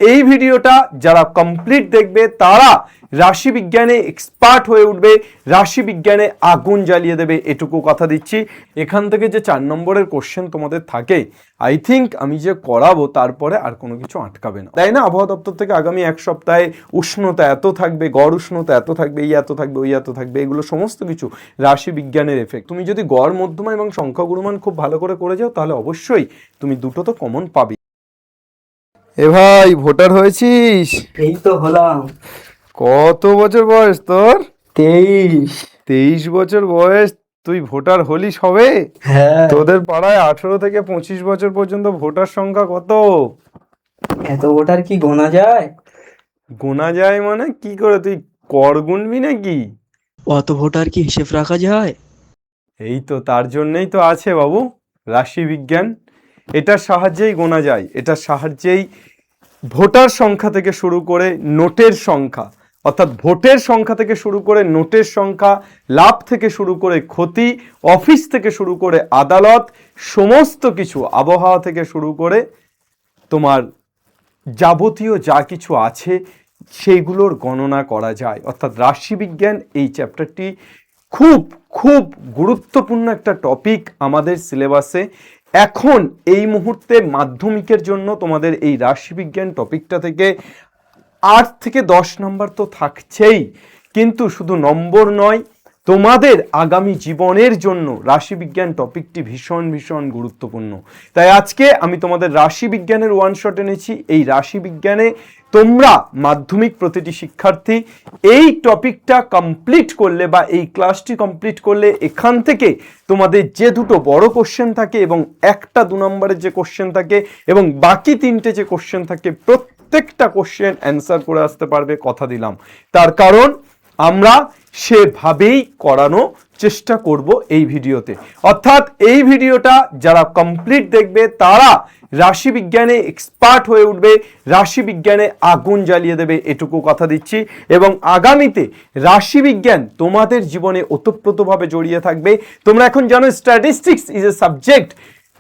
এই ভিডিওটা যারা কমপ্লিট দেখবে তারা রাশি বিজ্ঞানে এক্সপার্ট হয়ে উঠবে, রাশি বিজ্ঞানে আগুন জ্বালিয়ে দেবে, এটুকু কথা দিচ্ছি। এখান থেকে যে 4 নম্বরের কোশ্চেন তোমাদের থাকে, আই থিঙ্ক আমি যে করাবো তারপরে আর কোনো কিছু আটকাবে না, তাই না? আবহাওয়া দপ্তর থেকে আগামী এক সপ্তাহে উষ্ণতা এত থাকবে, গড় উষ্ণতা এত থাকবে, এই এত থাকবে, ওই এত থাকবে, এগুলো সমস্ত কিছু রাশি বিজ্ঞানের এফেক্ট। তুমি যদি গড়, মধ্যমা এবং সংখ্যা গুণমান খুব ভালো করে যাও তাহলে অবশ্যই তুমি দুটো তো কমন পাবে। এ ভাই, ভোটার হয়েছিস? এই তো হলাম। কত বছর বয়স তোর? 23। 23 বছর বয়স, তুই ভোটার হলি সবে? হ্যাঁ। তোদের পাড়ায় 18 থেকে 25 বছর পর্যন্ত ভোটার সংখ্যা কত? এত ভোটার কি গোনা যায়? গোনা যায় মানে কি করে? তুই কর গুনবি নাকি? অত ভোটার কি হিসেব রাখা যায়? এই তো তার জন্যই তো আছে বাবু রাশি বিজ্ঞান। এটার সাহায্যেই গোনা যায়, এটার সাহায্যেই ভোটার সংখ্যা থেকে শুরু করে নোটের সংখ্যা, অর্থাৎ ভোটের সংখ্যা থেকে শুরু করে নোটের সংখ্যা, লাভ থেকে শুরু করে ক্ষতি, অফিস থেকে শুরু করে আদালত, সমস্ত কিছু, আবহাওয়া থেকে শুরু করে তোমার যাবতীয় যা কিছু আছে সেইগুলোর গণনা করা যায়। অর্থাৎ রাশিবিজ্ঞান এই চ্যাপ্টারটি খুব খুব গুরুত্বপূর্ণ একটা টপিক আমাদের সিলেবাসে। এখন এই মুহূর্তে মাধ্যমিকের জন্য তোমাদের এই রাশিবিজ্ঞান টপিকটা থেকে 8 থেকে 10 নম্বর তো থাকছেই, কিন্তু শুধু নম্বর নয়, তোমাদের আগামী জীবনের জন্য রাশিবিজ্ঞান টপিকটি ভীষণ ভীষণ গুরুত্বপূর্ণ। তাই আজকে আমি তোমাদের রাশিবিজ্ঞানের ওয়ান শট এনেছি। এই রাশিবিজ্ঞানে তোমরা মাধ্যমিক প্রতিটি শিক্ষার্থী এই টপিকটা কমপ্লিট করলে বা এই ক্লাসটি কমপ্লিট করলে এখান থেকে তোমাদের যে দুটো বড় কোশ্চেন থাকে এবং একটা 2 নম্বরের যে কোশ্চেন থাকে এবং বাকি 3টে যে কোশ্চেন থাকে, প্রত্যেকটা কোশ্চেন অ্যান্সার করে আসতে পারবে, কথা দিলাম। তার কারণ আমরা সেভাবেই করানো চেষ্টা করব এই ভিডিওতে। অর্থাৎ এই ভিডিওটা যারা কমপ্লিট দেখবে তারা রাশি বিজ্ঞানে এক্সপার্ট হয়ে উঠবে, রাশি বিজ্ঞানে আগুন জ্বালিয়ে দেবে, এটুকু কথা দিচ্ছি। এবং আগামীতে রাশি বিজ্ঞান তোমাদের জীবনে ওতপ্রোতভাবে জড়িয়ে থাকবে। তোমরা এখন জানো স্ট্যাটিস্টিক্স ইজ এ সাবজেক্ট,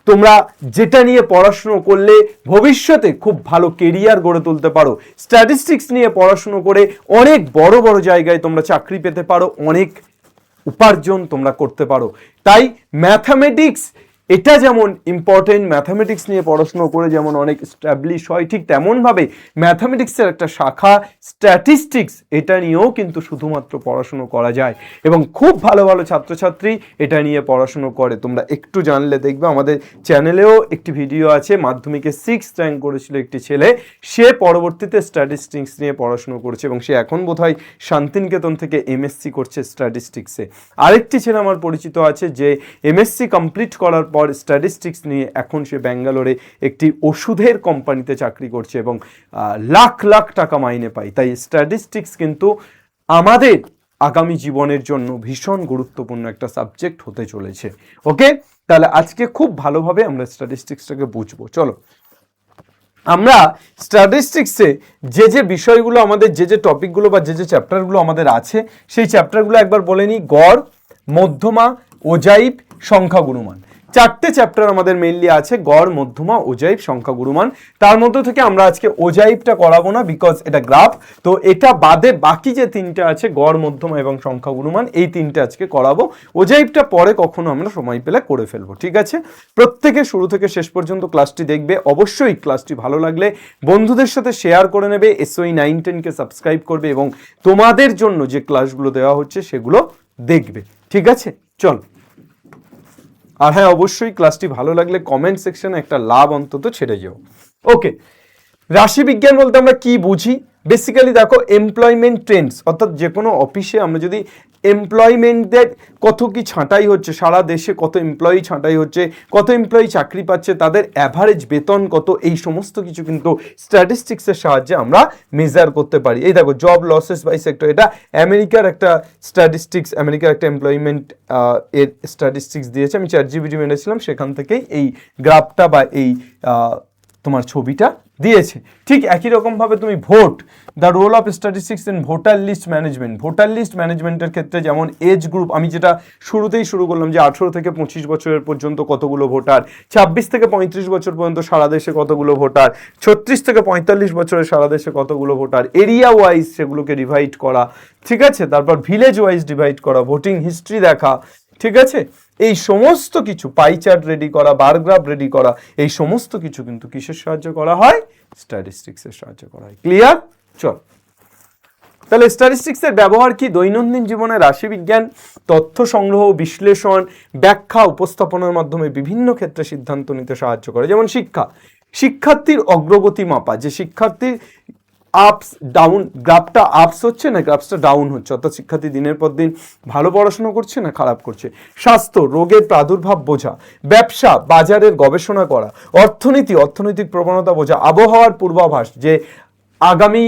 তোমরা যেটা নিয়ে পড়াশুনো করলে ভবিষ্যতে খুব ভালো কেরিয়ার গড়ে তুলতে পারো। স্ট্যাটিস্টিক্স নিয়ে পড়াশুনো করে অনেক বড় বড় জায়গায় তোমরা চাকরি পেতে পারো, অনেক উপার্জন তোমরা করতে পারো। তাই ম্যাথামেটিক্স এটা যেমন ইম্পর্টেন্ট, ম্যাথামেটিক্স নিয়ে পড়াশুনো করে যেমন অনেক স্ট্যাবলিশ হয়, ঠিক তেমনভাবে ম্যাথামেটিক্সের একটা শাখা স্ট্যাটিস্টিক্স, এটা নিয়েও কিন্তু শুধুমাত্র পড়াশুনো করা যায় এবং খুব ভালো ভালো ছাত্রছাত্রী এটা নিয়ে পড়াশুনো করে। তোমরা একটু জানলে দেখবে আমাদের চ্যানেলেও একটি ভিডিও আছে, মাধ্যমিকে 6th র্যাঙ্ক করেছিল একটি ছেলে, সে পরবর্তীতে স্ট্যাটিস্টিক্স নিয়ে পড়াশুনো করেছে এবং সে এখন বোধহয় শান্তিনিকেতন থেকে এমএসসি করছে স্ট্যাটিস্টিক্সে। আরেকটি ছেলে আমার পরিচিত আছে যে এমএসসি কমপ্লিট করার পর স্ট্যাটিস্টিক্স নিয়ে এখন সে ব্যাঙ্গালোরে একটি ওষুধের কোম্পানিতে চাকরি করছে এবং লাখ লাখ টাকা মাইনে পায়। তাই স্ট্যাটিস্টিক্স কিন্তু আমাদের আগামী জীবনের জন্য ভীষণ গুরুত্বপূর্ণ একটা সাবজেক্ট হতে চলেছে। ওকে, তাহলে আজকে খুব ভালোভাবে আমরা স্ট্যাটিস্টিক্সটাকে বুঝবো। চলো আমরা স্ট্যাটিস্টিক্সে যে বিষয়গুলো আমাদের, যে টপিকগুলো বা যে চ্যাপ্টারগুলো আমাদের আছে সেই চ্যাপ্টারগুলো একবার বলে নিই। গড়, মধ্যমা, ওজাইব, সংখ্যা গুণমান, 4টে চ্যাপ্টার আমাদের মেইনলি আছে, গড়, মধ্যমা, ওজাইব, সংখ্যা গুণমান। তার মধ্যে থেকে আমরা আজকে ওজাইবটা করাবো না, বিকজ এটা গ্রাফ। তো এটা বাদে বাকি যে 3টে আছে, গড়, মধ্যমা এবং সংখ্যা গুণমান, এই 3টে আজকে করাবো। ওজাইবটা পরে কখনো আমরা সময় পেলে করে ফেলবো, ঠিক আছে? প্রত্যেকে শুরু থেকে শেষ পর্যন্ত ক্লাসটি দেখবে। অবশ্যই ক্লাসটি ভালো লাগলে বন্ধুদের সাথে শেয়ার করে নেবে, SOE 910কে সাবস্ক্রাইব করবে এবং তোমাদের জন্য যে ক্লাসগুলো দেওয়া হচ্ছে সেগুলো দেখবে, ঠিক আছে? চল, আর হ্যাঁ, অবশ্যই ক্লাসটি ভালো লাগলে কমেন্ট সেকশনে একটা লাভ অন্তত ছেড়ে যাও। ওকে, রাশি বিজ্ঞান বলতে আমরা কি বুঝি? বেসিক্যালি দেখো, এমপ্লয়মেন্ট ট্রেন্ডস, অর্থাৎ যে কোনো অফিসে আমরা যদি এমপ্লয়মেন্টের কত কি ছাঁটাই হচ্ছে, সারা দেশে কত এমপ্লয়ি ছাঁটাই হচ্ছে, কত এমপ্লয়ি চাকরি পাচ্ছে, তাদের অ্যাভারেজ বেতন কত, এই সমস্ত কিছু কিন্তু স্ট্যাটিস্টিক্সের সাহায্যে আমরা মেজার করতে পারি। এই দেখো, জব লসেস বাই সেক্টর, এটা আমেরিকার একটা স্ট্যাটিস্টিক্স, আমেরিকার একটা এমপ্লয়মেন্ট এর স্ট্যাটিস্টিক্স দিয়েছে। আমি ChatGPT মেরেছিলাম, সেখান থেকেই এই গ্রাফটা বা এই তোমার ছবিটা দিয়েছে। ঠিক একই রকমভাবে তুমি vote, the role of statistics in voter list management, voter list ম্যানেজমেন্টের ক্ষেত্রে যেমন এজ গ্রুপ, আমি যেটা শুরুতেই শুরু করলাম যে 18 থেকে 25 বছরের পর্যন্ত কতগুলো ভোটার, 26 থেকে 35 বছর পর্যন্ত সারা দেশে কতগুলো ভোটার, 36 থেকে 45 বছরের সারা দেশে কতগুলো ভোটার, এরিয়া ওয়াইজ সেগুলোকে ডিভাইড করা, ঠিক আছে, তারপর ভিলেজ ওয়াইজ ডিভাইড করা, ভোটিং হিস্ট্রি দেখা, ঠিক আছে, এই সমস্ত কিছু পাই চার্ট রেডি করা, বার গ্রাফ রেডি করা, এই সমস্ত কিছু কিন্তু কিসের সাহায্য করা হয়? স্ট্যাটিস্টিক্সের সাহায্য করা হয়। ক্লিয়ার? চল, তাহলে স্ট্যাটিস্টিক্সের ব্যবহার কি? দৈনন্দিন জীবনে রাশিবিজ্ঞান তথ্য সংগ্রহ, বিশ্লেষণ, ব্যাখ্যা, উপস্থাপনার মাধ্যমে বিভিন্ন ক্ষেত্রে সিদ্ধান্ত নিতে সাহায্য করে। যেমন শিক্ষার্থীর অগ্রগতি মাপা, যে শিক্ষার্থীর আপস ডাউন, গ্রাফটা আপস হচ্ছে না গ্রাফটা ডাউন হচ্ছে, অর্থাৎ শিক্ষার্থী দিনের পর দিন ভালো পড়াশোনা করছে না খারাপ করছে। স্বাস্থ্য, রোগের প্রাদুর্ভাব বোঝা। ব্যবসা, বাজারের গবেষণা করা। অর্থনীতি, অর্থনৈতিক প্রবণতা বোঝা। আবহাওয়ার পূর্বাভাস, যে আগামী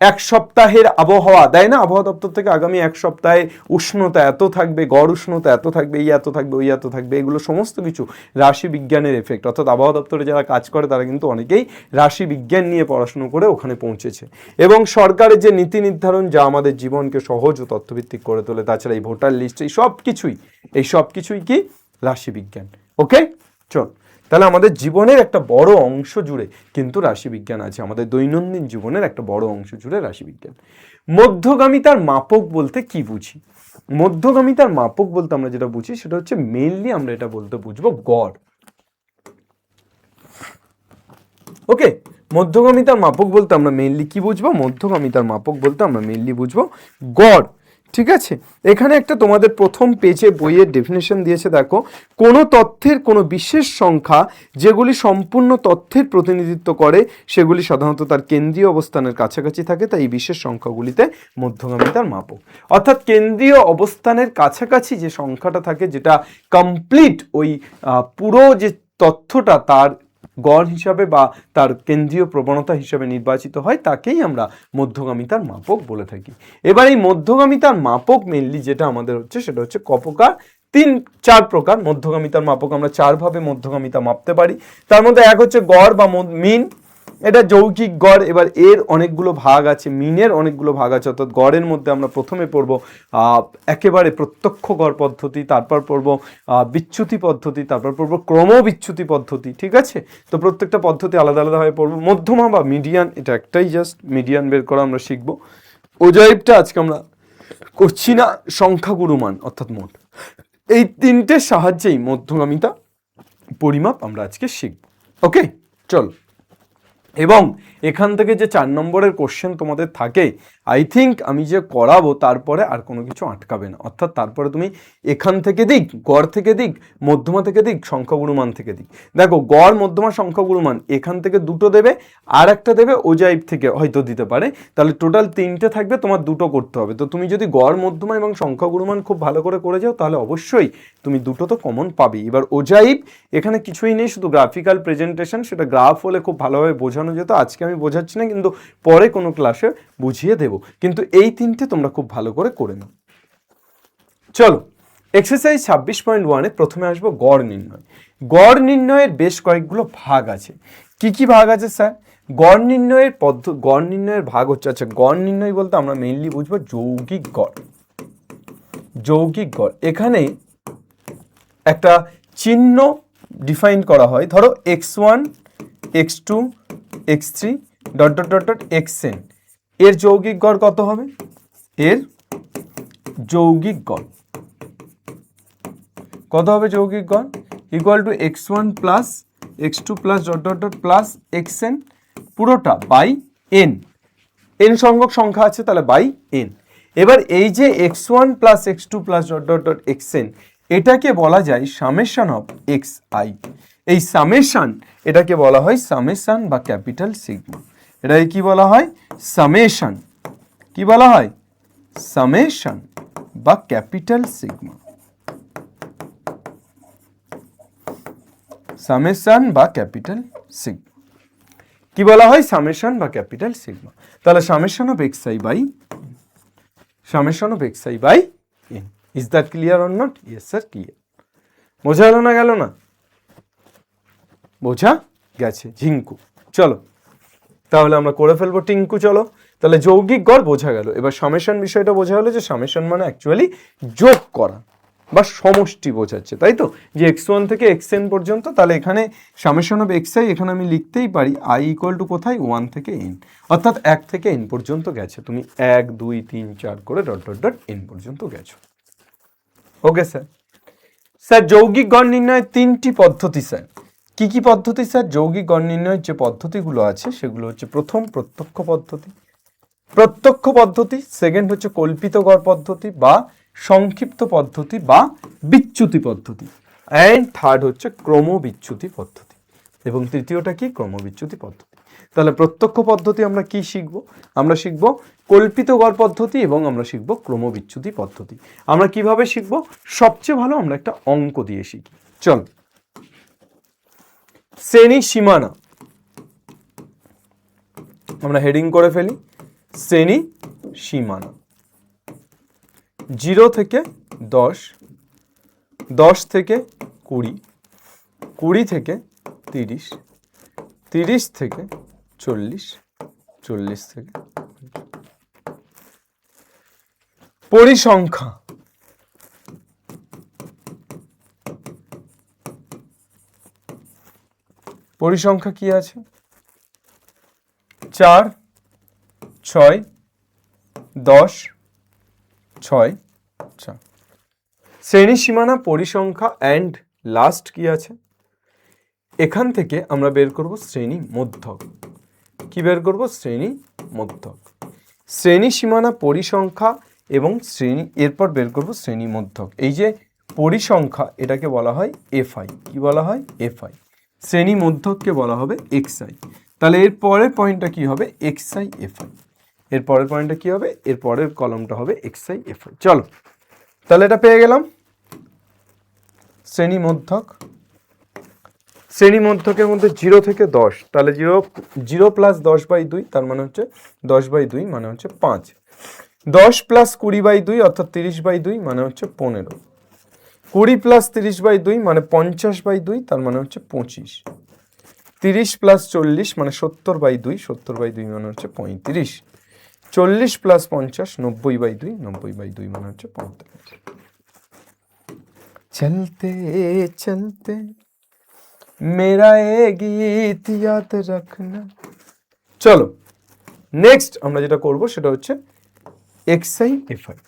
এক সপ্তাহের আবহাওয়া দেয় না আবহাওয়া দপ্তর থেকে, আগামী এক সপ্তাহে উষ্ণতা এত থাকবে, গড় উষ্ণতা এত থাকবে, এই এত থাকবে, ওই এত থাকবে, এগুলো সমস্ত কিছু রাশি বিজ্ঞানের এফেক্ট। অর্থাৎ আবহাওয়া দপ্তরে যারা কাজ করে তারা কিন্তু অনেকেই রাশি বিজ্ঞান নিয়ে পড়াশুনো করে ওখানে পৌঁছেছে। এবং সরকারের যে নীতি নির্ধারণ, যা আমাদের জীবনকে সহজ ও তথ্যভিত্তিক করে তোলে। তাছাড়া এই ভোটার লিস্ট, এই সব কিছুই কি? রাশি বিজ্ঞান। ওকে, চল, তাহলে আমাদের জীবনের একটা বড় অংশ জুড়ে কিন্তু রাশিবিজ্ঞান আছে, আমাদের দৈনন্দিন জীবনের একটা বড় অংশ জুড়ে রাশিবিজ্ঞান। মধ্যগামিতার মাপক বলতে কি বুঝি? মধ্যগামিতার মাপক বলতে আমরা যেটা বুঝি সেটা হচ্ছে মেইনলি আমরা এটা বলতে বুঝবো গড়। ওকে, মধ্যগামিতার মাপক বলতে আমরা মেইনলি কি বুঝবো? মধ্যগামিতার মাপক বলতে আমরা মেইনলি বুঝবো গড়। ঠিক আছে, এখানে একটা তোমাদের প্রথম পেজে বইয়ের ডেফিনেশন দিয়েছে, দেখো, কোনো তথ্যের কোনো বিশেষ সংখ্যা যেগুলি সম্পূর্ণ তথ্যের প্রতিনিধিত্ব করে সেগুলি সাধারণত তার কেন্দ্রীয় অবস্থানের কাছাকাছি থাকে, তাই এই বিশেষ সংখ্যাগুলিতে মধ্যগামিতার মাপক। অর্থাৎ কেন্দ্রীয় অবস্থানের কাছাকাছি যে সংখ্যাটা থাকে, যেটা কমপ্লিট ওই পুরো যে তথ্যটা তার গড় হিসাবে বা তার কেন্দ্রীয় প্রবণতা হিসাবে নির্বাচিত হয়, তাকেই আমরা মধ্যগামিতার মাপক বলে থাকি। এবার এই মধ্যগামিতার মাপক মেইনলি যেটা আমাদের হচ্ছে সেটা হচ্ছে কপ্রকার, 3-4 প্রকার মধ্যগামিতার মাপক। আমরা 4 ভাবে মধ্যগামিতা মাপতে পারি। তার মধ্যে এক হচ্ছে গড় বা মিন, এটা যৌগিক গড়। এবার এর অনেকগুলো ভাগ আছে, মিনের অনেকগুলো ভাগ আছে। অর্থাৎ গড়ের মধ্যে আমরা প্রথমে পড়ব একেবারে প্রত্যক্ষ গড় পদ্ধতি, তারপর পড়ব বিচ্যুতি পদ্ধতি, তারপর পড়ব ক্রমবিচ্যুতি পদ্ধতি। ঠিক আছে, তো প্রত্যেকটা পদ্ধতি আলাদা আলাদাভাবে পড়ব। মধ্যমা বা মিডিয়ান, এটা একটাই, জাস্ট মিডিয়ান বের করা আমরা শিখবো। ওজাইবটা আজকে আমরা করছি না, সংখ্যাগুরুমান অর্থাৎ মোট, এই তিনটের সাহায্যেই মধ্যগামিতা পরিমাপ আমরা আজকে শিখব। ওকে, চল। এবং এখান থেকে যে 4 নম্বরের কোশ্চেন তোমাদের থাকে, আই থিঙ্ক আমি যে করাবো তারপরে আর কোনো কিছু আটকাবে না। অর্থাৎ তারপরে তুমি এখান থেকে দিক, গড় থেকে দিক, মধ্যমা থেকে দিক, সংখ্যাগুরুমান থেকে দিক। দেখো, গড়, মধ্যমা, সংখ্যাগুরুমান এখান থেকে দুটো দেবে, আর একটা দেবে ওজাইব থেকে হয়তো দিতে পারে, তাহলে টোটাল 3টে থাকবে, তোমার দুটো করতে হবে। তো তুমি যদি গড়, মধ্যমা এবং সংখ্যাগুরুমান খুব ভালো করে যাও তাহলে অবশ্যই তুমি দুটো তো কমন পাবে। এবার ওজাইব এখানে কিছুই নেই, শুধু গ্রাফিক্যাল প্রেজেন্টেশন, সেটা গ্রাফ হলে খুব ভালোভাবে বোঝানো যেত। আজকে আমি বোঝাচ্ছি না, কিন্তু পরে কোনো ক্লাসে বুঝিয়ে দেব। কিন্তু এই 3টে তোমরা খুব ভালো করে নাও। চলো, এক্সারসাইজ 26.1-এ প্রথমে আসবো গড় নির্ণয়। গড় নির্ণয়ের বেশ কয়েকগুলো ভাগ আছে। কি কি ভাগ আছে স্যার? গড় নির্ণয়ের ভাগ হচ্ছে, আচ্ছা, গড় নির্ণয় বলতে আমরা মেইনলি বুঝবো যৌগিক গড়। যৌগিক গড়, এখানে একটা চিহ্ন ডিফাইন করা হয়, ধরো x1, x2, x3 ... xn, এর যৌগিক গড় কত হবে? এর যৌগিক গড় কত হবে? যৌগিক গড় equal to x1 plus x2 plus ... plus xn পুরোটা বাই n। n সংখ্যক সংখ্যা আছে, তাহলে বাই n। এবার এই যে x1 plus x2 plus ... xn, এটাকে বলা যায় সামেশন অফ xi। এই সামেশন, এটাকে বলা হয় সামেশন বা ক্যাপিটাল সিগমা। এটাকে কি বলা হয়? সামেশন। কি বলা হয়? সামেশন বা ক্যাপিটাল সিগমা। সামেশন বা ক্যাপিটাল সিগমা কি বলা হয়? সামেশন বা ক্যাপিটাল সিগমা। তাহলে summation of xi by n। Is that clear or not? Yes sir, clear. বোঝা গেল না? বোঝা গেছে ঝিঙ্কু? চলো তাহলে আমরা করে ফেলবো টিঙ্কু। চলো তাহলে যৌগিক গড় বোঝা গেল। এবার সামেশন বিষয়টা বোঝা গেলো যে সামেশন মানে অ্যাকচুয়ালি যোগ করা বা সমষ্টি বোঝাচ্ছে, তাই তো, যে x1 থেকে xn পর্যন্ত। তাহলে এখানে সামেশন অফ xi এখানে আমি লিখতেই পারি i ইকুয়াল টু কোথায় 1 থেকে n, অর্থাৎ 1 থেকে n পর্যন্ত গেছে। তুমি 1 2 3 4 করে ডট ডট ডট n পর্যন্ত গেছো। Okay sir. স্যার যৌগিক গড় নির্ণয়ের 3টি পদ্ধতি স্যার। কি কি পদ্ধতি স্যার? যৌগিক গড় নির্ণয়ের যে পদ্ধতিগুলো আছে সেগুলো হচ্ছে প্রথম প্রত্যক্ষ পদ্ধতি, সেকেন্ড হচ্ছে কল্পিত গড় পদ্ধতি বা সংক্ষিপ্ত পদ্ধতি বা বিচ্যুতি পদ্ধতি, অ্যান্ড থার্ড হচ্ছে ক্রমবিচ্যুতি পদ্ধতি, এবং তৃতীয়টা কি? ক্রমবিচ্যুতি পদ্ধতি। তাহলে প্রত্যক্ষ পদ্ধতি আমরা কি শিখব? আমরা শিখব কল্পিত গড় পদ্ধতি এবং আমরা শিখব ক্রমবিচ্যুতি পদ্ধতি। আমরা কিভাবে শিখব? সবচেয়ে ভালো আমরা একটা অঙ্ক দিয়ে শিখি। চল, শ্রেণী সীমানা আমরা হেডিং করে ফেলি। শ্রেণী সীমানা 0 থেকে 10, 10 থেকে 20, 20 থেকে 30, 30 থেকে 40, 40 থেকে পরিসংখ্যা পরিসংখ্যা কি আছে? 4 6 10 6 4। শ্রেণী সীমানা, পরিসংখ্যা অ্যান্ড লাস্ট কি আছে? এখান থেকে আমরা বের করব শ্রেণী মধ্যক। কি বের করব? শ্রেণী মধ্যক। শ্রেণী সীমানা, পরিসংখ্যা এবং শ্রেণী, এরপর বের করব শ্রেণী মধ্যক। এই যে পরিসংখ্যা এটাকে বলা হয় এফআই। কি বলা হয়? এফআই। শ্রেণী মধ্যককে বলা হবে এক্সআই। তাহলে এর পরের পয়েন্টটা কি হবে? XI FI. এর পরের পয়েন্টটা কি হবে? এর পরের কলমটা হবে এক্সআই এফআই। চলো তাহলে এটা পেয়ে গেলাম শ্রেণী মধ্যক। শ্রেণী মধ্যকের মধ্যে 0 থেকে 10, তাহলে 0 প্লাস 10/2 তার মানে হচ্ছে 10/2 মানে হচ্ছে 5। 10 প্লাস 20/2 অর্থাৎ 30/2 মানে হচ্ছে 15। 20 প্লাস 30/2 মানে 50/2 তার মানে হচ্ছে 25। 30 প্লাস 40 মানে 70/2, 70/2 মানে হচ্ছে 35। 40 প্লাস 50 90/2, 90/2 মানে হচ্ছে 45। চলতে চলতে মেরা এ গীত ইয়াদ রাখনা। চলো নেক্সট আমরা যেটা করব সেটা হচ্ছে এক্সআই এফআই।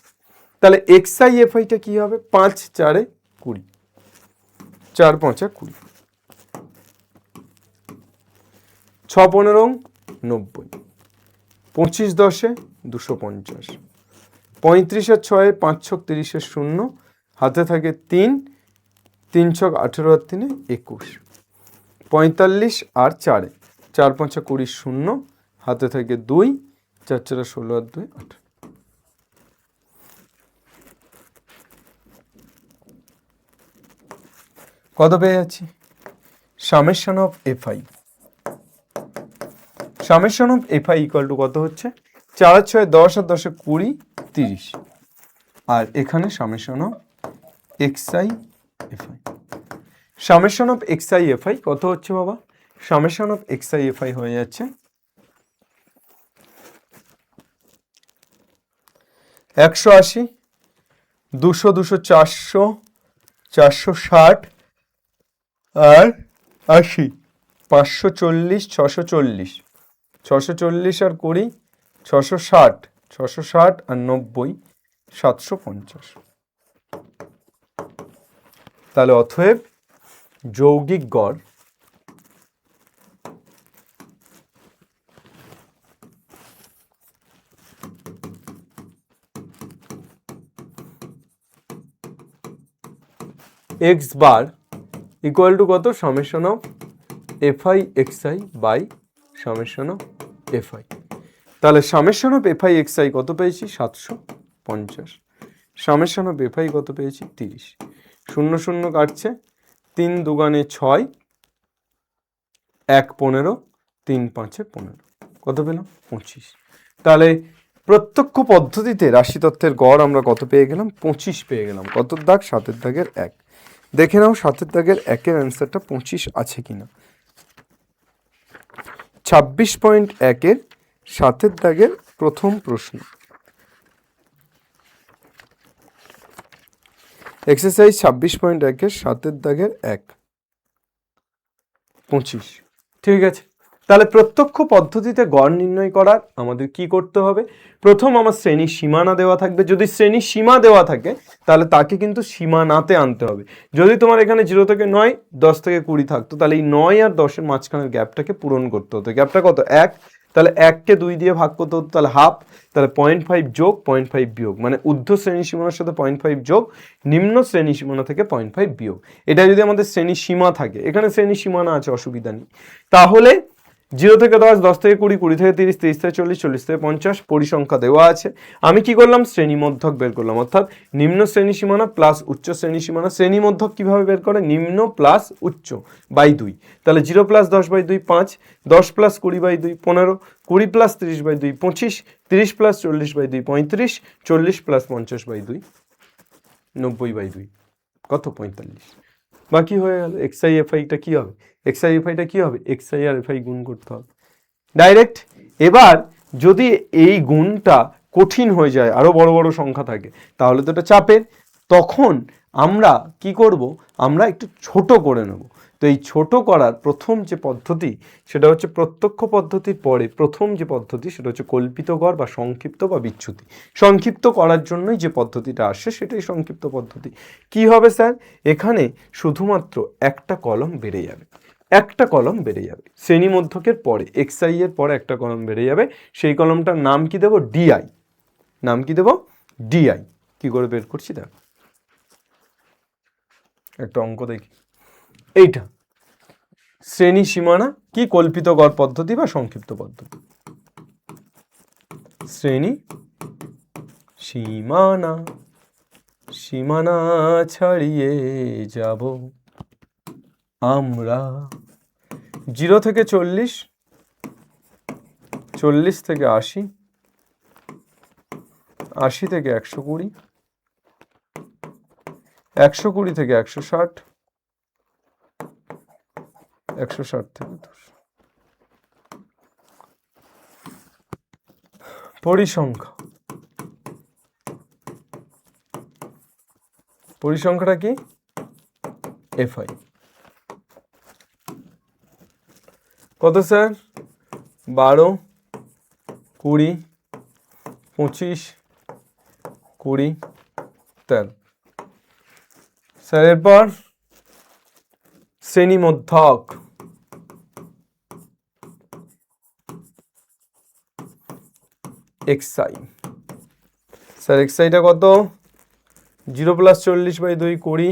তাহলে এক্সআই এফআইটা কি হবে? 5 4 20, 4 5 20, 6 15 90, 25 10 250, 35 আর 6 5 6 30 0, হাতে থাকে 3, 3 6 18 আর 3 21, 45 আর 4 4 5 20 0, হাতে থাকে 2, 4 4 16 আর 2 18। কত পেয়ে যাচ্ছি? Summation of FI. Summation of FI equal to কত হচ্ছে? 4 আর 6 10 আর 10 20 30, আর এখানে summation of x i FI. Summation of x i FI কত হচ্ছে বাবা? সামেশন অফ এক্সআই এফআই হয়ে যাচ্ছে 180 200 200 400 460 আর 80 540 640 640 আর 20 660 660 আর 90 750। তাহলে অতএব যৌগিক গড় এক্স বার ইকুয়াল টু কত? Summation of FI XI by summation of FI. তাহলে সামেশন অফ এফআই এক্সআই কত পেয়েছি? 750। সামেশন অফ এফআই কত পেয়েছি? 30। 0 0 কাটছে, 3 দুগানে 6, 1 15, 3 5 15, কত পেলাম? 25। তাহলে প্রত্যক্ষ পদ্ধতিতে রাশিতত্ত্বের গড় আমরা কত পেয়ে গেলাম? 25 পেয়ে গেলাম। কত দাগ? 7 দাগের 1। দেখে নাও 7 দাগের 1-এর অ্যান্সারটা 25 আছে কিনা। 26.1-এর 7-এর দাগের প্রথম প্রশ্ন। এক্সারসাইজ 26.1-এর 7-এর দাগের 1, 25। ঠিক আছে, তাহলে প্রত্যক্ষ পদ্ধতিতে গড় নির্ণয় করার আমাদের কি করতে হবে? প্রথম আমার শ্রেণীর সীমানা দেওয়া থাকবে। যদি শ্রেণীর সীমা দেওয়া থাকে তাহলে তাকে কিন্তু সীমানাতে আনতে হবে। যদি তোমার এখানে 0 থেকে 9, 10 থেকে 20 থাকতো, তাহলে এই 9 আর 10-এর মাঝখানের গ্যাপটাকে পূরণ করতে হতো। গ্যাপটা কত? 1। তাহলে 1কে 2 দিয়ে ভাগ করতে হতো, তাহলে হাফ। তাহলে 0.5 যোগ 0.5 বিয়োগ, মানে ঊর্ধ্ব শ্রেণী সীমানার সাথে 0.5 যোগ, নিম্ন শ্রেণী সীমানা থেকে 0.5 বিয়োগ। এটা যদি আমাদের শ্রেণী সীমা থাকে, এখানে শ্রেণী সীমানা আছে, অসুবিধা নেই। তাহলে 0 থেকে 10, 10 থেকে 20, 20 থেকে 30, 30 থেকে 40, 40 থেকে 50 পরিসংখ্যা দেওয়া আছে। আমি কি করলাম? শ্রেণী মধ্যক বের করলাম, অর্থাৎ নিম্ন শ্রেণী সীমানা প্লাস উচ্চ শ্রেণী সীমানা। শ্রেণী মধ্যক কিভাবে বের করে? নিম্ন প্লাস উচ্চ বাই 2। তাহলে 0 plus 10 by 2 5, 10 plus 20 by 2 15, 20 plus 30 by 2 25, 30 plus 40 by 2 35, 40 plus 50 by 2 90 by 2 কত? 45। বাকি হয়ে গেল। এক্সআই এফআইটা কি হবে? এক্সআই এফআইটা কি হবে? এক্সআই আর এফআই গুণ করতে হবে ডাইরেক্ট। এবার যদি এই গুণটা কঠিন হয়ে যায়, আরো বড় বড় সংখ্যা থাকে, তাহলে তো এটা চাপের। তখন আমরা কি করব? আমরা একটু ছোট করে নেব। তো এই ছোট করার প্রথম যে পদ্ধতি সেটা হচ্ছে প্রত্যক্ষ পদ্ধতির পরে প্রথম যে পদ্ধতি সেটা হচ্ছে কল্পিত গড় বা সংক্ষিপ্ত বা বিচ্যুতি। সংক্ষিপ্ত করার জন্যই যে পদ্ধতিটা আসে সেটাই সংক্ষিপ্ত পদ্ধতি। কি হবে স্যার? এখানে শুধুমাত্র একটা কলম বেড়ে যাবে, একটা কলম বেড়ে যাবে। শ্রেণী মধ্যকের পরে এক্সআই এর পরে একটা কলম বেড়ে যাবে। সেই কলমটার নাম কি দেব? ডিআই। নাম কি দেব? ডিআই। কি করে বের করছি দেখ, একটা অঙ্ক দেখি। এইটা শ্রেণী সীমানা কি? কল্পিত গড় পদ্ধতি বা সংক্ষিপ্ত পদ্ধতি। শ্রেণী সীমানা, সীমানা ছাড়িয়ে যাব আমরা। 0 থেকে 40, 40 থেকে 80, 80 থেকে 120, 120 থেকে 160, 160 থেকে 200। পরিসংখ্যা, পরিসংখ্যাটা কি? এফআই। কত স্যার? 12, 20, 25, 20, 13। স্যার এরপর শ্রেণী মধ্যক, এক্সআই। স্যার এক্সআইটা কত? 0 plus 40 by 2 20,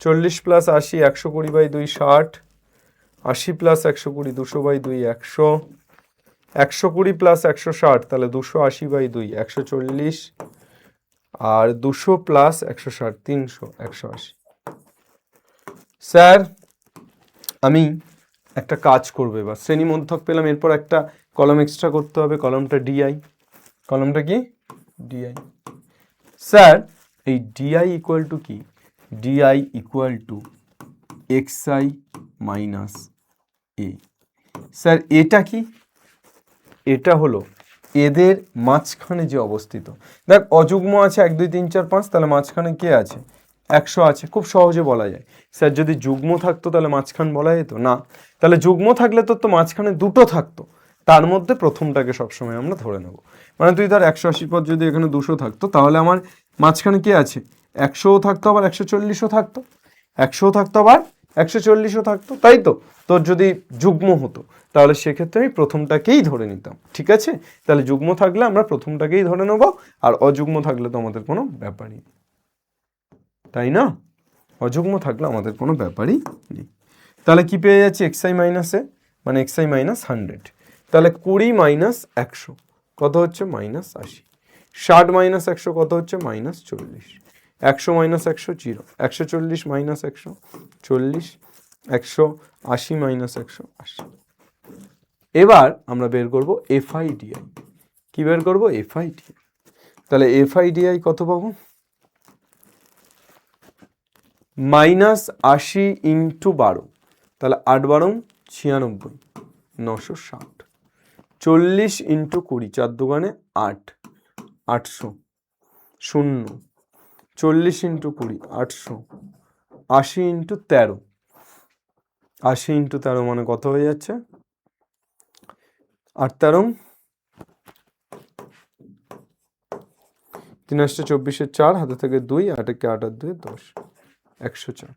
40 plus 80 120 by 2 60, 80 plus 120 200 by 2 100, 120 plus 160 তাহলে 280 বাই 2 140, আর 200 প্লাস 160 300 180। স্যার আমি একটা কাজ করবো, এবার শ্রেণী মধ্যক পেলাম, এরপর একটা কলম এক্সট্রা করতে হবে, কলমটা ডিআই। কলমটা কি? ডিআই। স্যার এই ডিআই ইকুয়াল টু কি? DI equal to XI minus A. Sir এটা কি? এটা হলো এদের মাঝখানে যে অবস্থিত। দেখ অযুগ্ম আছে 1 2 3 4 5, তাহলে মাঝখানে কে আছে? 100 আছে। খুব সহজে বলা যায়। স্যার যদি যুগ্ম থাকতো তাহলে মাঝখান বলা যেত না। তাহলে যুগ্ম থাকলে তো মাঝখানে দুটো থাকতো, তার মধ্যে প্রথমটাকে সবসময় আমরা ধরে নেব। মানে তুই ধর 180 পদ যদি এখানে 200 থাকতো, তাহলে আমার মাঝখানে কে আছে? 100ও থাকতো, আবার 140ও থাকতো, 100ও থাকতো, আবার 140ও থাকতো, তাই তো? তোর যদি যুগ্ম হতো তাহলে সেক্ষেত্রে আমি প্রথমটাকেই ধরে নিতাম। ঠিক আছে, তাহলে যুগ্ম থাকলে আমরা প্রথমটাকেই ধরে নেব, আর অযুগ্ম থাকলে তো আমাদের কোনো ব্যাপারই নেই, তাই না? অযুগ্ম থাকলে আমাদের কোনো ব্যাপারই নেই। তাহলে কি পেয়ে যাচ্ছি? এক্সআই মাইনাসে, মানে এক্সআই মাইনাস 100। তাহলে 20 মাইনাস 100 কত হচ্ছে? মাইনাস 80। 60 মাইনাস 100 কত হচ্ছে? মাইনাস 40। 100 minus 100 0, 140 minus 100 40, 180 minus 100 80। এবার আমরা বের করব এফআইডিআই। কি বের করব? এফআইডিআই। তাহলে এফআইডিআই কত পাবো? মাইনাস 80 ইন্টু 12, তাহলে 8 12 96, 960, 40 ইন্টু 20, 4 দুগুণে 8, 800, 0, 40 ইন্টু 20, 800, 80 ইন্টু 13, 80 ইন্টু 13 মানে কত হয়ে যাচ্ছে? 8 13 3 8 24, 4 হাতে থেকে 2, 8 কে 8 আর 2 10, 104,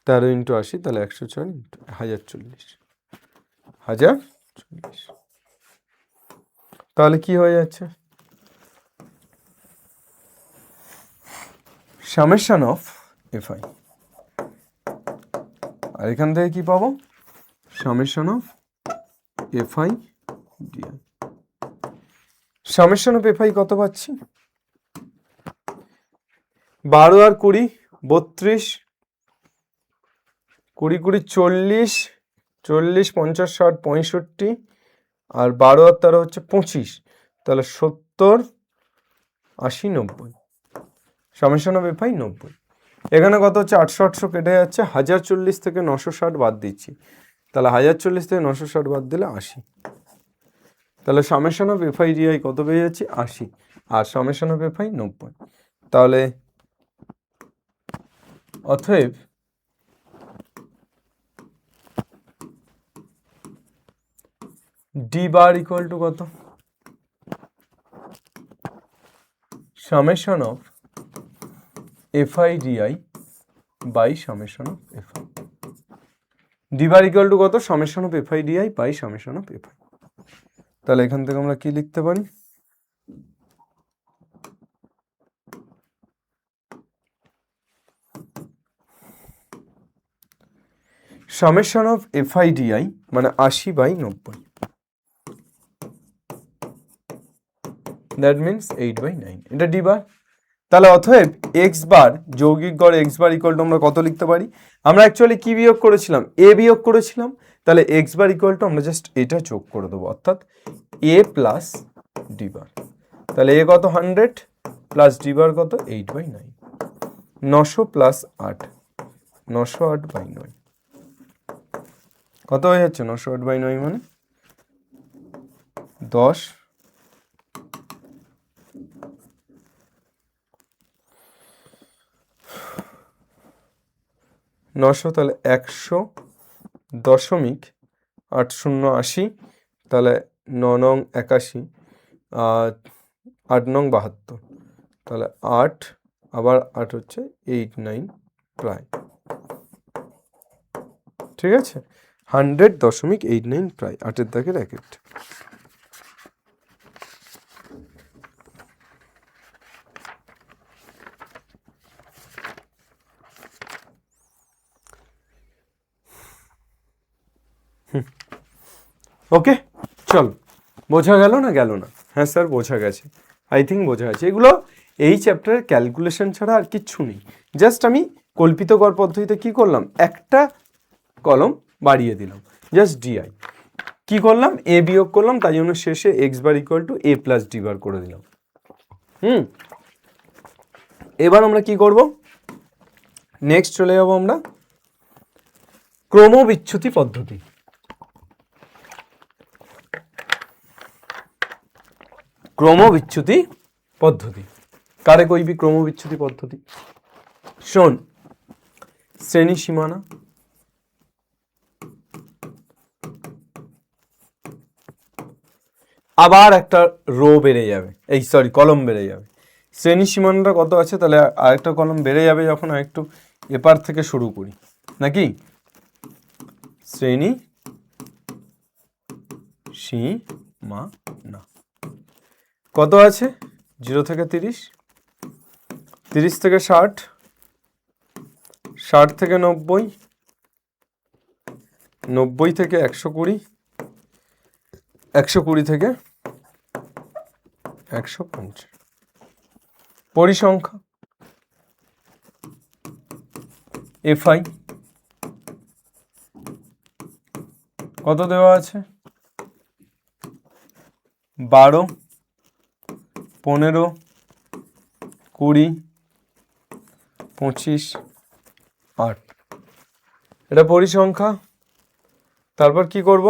13 ইন্টু 80 তাহলে 104 ইন্টু 1040, 1040, তাহলে কি হয়ে যাচ্ছে? সামেশন অফ এফআই, আর এখান থেকে কি পাবো? Summation of FI DI. Summation of FI কত পাচ্ছি? 12 আর 20 32, 20 20 40, 40 50 60 65, আর 12 আর 13 হচ্ছে 25, তাহলে 70 80 90, সামেশন অফ এফআই 90। এখানে কত হচ্ছে? 800 800 কেটে যাচ্ছে, 1040 থেকে 960 বাদ দিচ্ছি, তাহলে 1040 থেকে 960 বাদ দিলে 80, তাহলে সামেশন অফ এফআই ডিআই কত পেয়ে যাচ্ছি? 80, আর সামেশন অফ এফআই 90। তাহলে অতএব ডি বার ইকুয়াল টু কত? Summation of FI d i by summation of f i. D bar equal to কত? Summation of FI d i by summation of FI. তাহলে এখান থেকে আমরা কি লিখতে পারি? সামেশন অফ এফআই ডিআই মানে 80/90, দ্যাট মিনস 8/9, এটা ডি বার। তাহলে অতএব এক্স বার যৌগিক গড় এক্স বার ইকুয়াল টু আমরা কত লিখতে পারি? আমরা অ্যাকচুয়ালি কি বিয়োগ করেছিলাম? এ বিয়োগ করেছিলাম, তাহলে এক্স বার ইকুয়াল টু আমরা জাস্ট এটা যোগ করে দেবো, অর্থাৎ এ প্লাস ডি বার। তাহলে এ কত? 100 প্লাস ডি বার কত? 8/9, 900 প্লাস 8, 908/9, কত হয়ে যাচ্ছে? 908/9 মানে 10, 900, তাহলে 100.80, তাহলে 9 নং 81, 8 নং 72, তাহলে 8 আবার 8 হচ্ছে 8 9 প্রায়, ঠিক আছে? 100.89 প্রায়, 8-এর দাগের র্যাকেট। ওকে, চল, বোঝা গেল না? গেল না? হ্যাঁ স্যার বোঝা গেছে, আই থিঙ্ক বোঝা গেছে। এগুলো এই চ্যাপ্টারের ক্যালকুলেশন ছাড়া আর কিচ্ছু নেই। জাস্ট আমি কল্পিত গড় পদ্ধতিতে কি করলাম? একটা কলম বাড়িয়ে দিলাম, জাস্ট ডিআই। কি করলাম? এ বিয়োগ করলাম, তাই জন্য শেষে x bar equal to a plus d bar করে দিলাম। এবার আমরা কি করব? নেক্সট চলে যাব আমরা ক্রমবিচ্যুতি পদ্ধতি। ক্রমবিচ্যুতি পদ্ধতি কারে কইবি? ক্রমবিচ্যুতি পদ্ধতি শোন, শ্রেণী সীমানা, আবার একটা রো বেড়ে যাবে, এই সরি কলম বেড়ে যাবে। শ্রেণী সীমানাটা কত আছে? তাহলে আরেকটা কলম বেড়ে যাবে যখন আরেকটু এপার থেকে শুরু করি নাকি? শ্রেণী সীমানা কত আছে? 0 থেকে 30, 30 থেকে 60, 60 থেকে 90, 90 থেকে 120, 120 থেকে 150। পরিসংখ্যা এফআই কত দেওয়া আছে? 12, 15, 20, 25, 8, এটা পরিসংখ্যা। তারপর কি করব,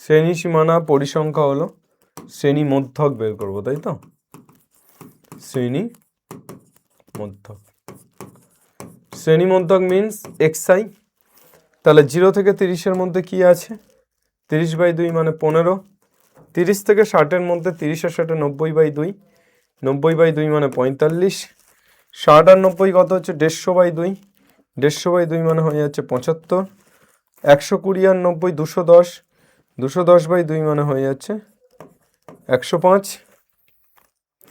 শ্রেণী সীমানা পরিসংখ্যা হলো শ্রেণী মধ্যক বের করব, তাই তো? শ্রেণী মধ্যক, শ্রেণী মধ্যক মিনস xi। তাহলে 0 থেকে 30-এর মধ্যে কি আছে? 30/2 মানে 15। 30 থেকে 60-এর মধ্যে 30 আর 60 90/2, 90/2 মানে 45। 60 আর 90 কত হচ্ছে? 150/2, 150/2 মানে হয়ে যাচ্ছে 75। 120 আর 90 210, 210/2 মানে হয়ে যাচ্ছে 105।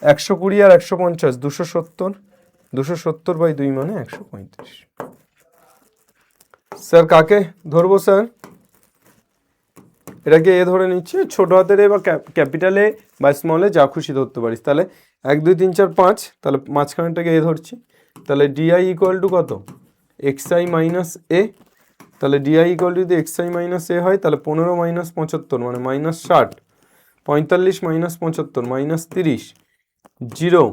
120 আর 150 270, 270/2 মানে 135। স্যার কাকে ধরবো স্যার? এটাকে এ ধরে নিচ্ছি, ছোট হাতের এ বা ক্যাপিটাল এ বা স্মল এ যা খুশি ধরতে পারিস। তাহলে 1 2 3 4 5, তাহলে মাঝখানটাকে এ ধরছি। তাহলে ডিআই ইকুয়াল টু কত? xi মাইনাস এ। তাহলে ডিআই ইকুয়াল টু যদি xi মাইনাস এ হয়, তাহলে 15 মাইনাস 75 মানে মাইনাস 60, 45 মাইনাস 75 মাইনাস 30, 0।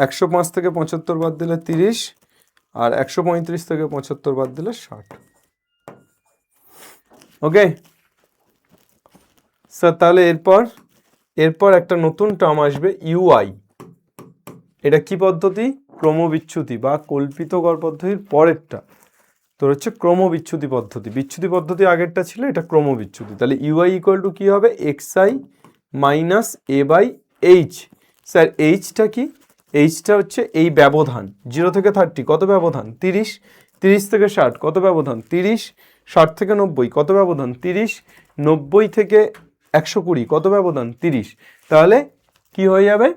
105 থেকে 75 বাদ দিলে 30, আর 135 থেকে 75 বাদ দিলে 60। ওকে স্যার, তাহলে এরপর একটা নতুন টার্ম আসবে ইউআই। এটা কি পদ্ধতি? ক্রমবিচ্যুতি বা কল্পিত গড় পদ্ধতির পরেরটা তোর হচ্ছে ক্রমবিচ্যুতি পদ্ধতি। বিচ্যুতি পদ্ধতি আগেরটা ছিল, এটা ক্রমবিচ্যুতি। তাহলে ইউআই ইকুয়াল টু কি হবে? xi minus A by h. Sir এইচটা কি? এইচটা হচ্ছে এই ব্যবধান 0 থেকে 30 কত ব্যবধান? 30। 30 থেকে 60 কত ব্যবধান? 30। 60 থেকে 90 কত ব্যবধান? 30। 90 থেকে 120 কত ব্যবধান? 30। তাহলে কি হয়ে যাবে?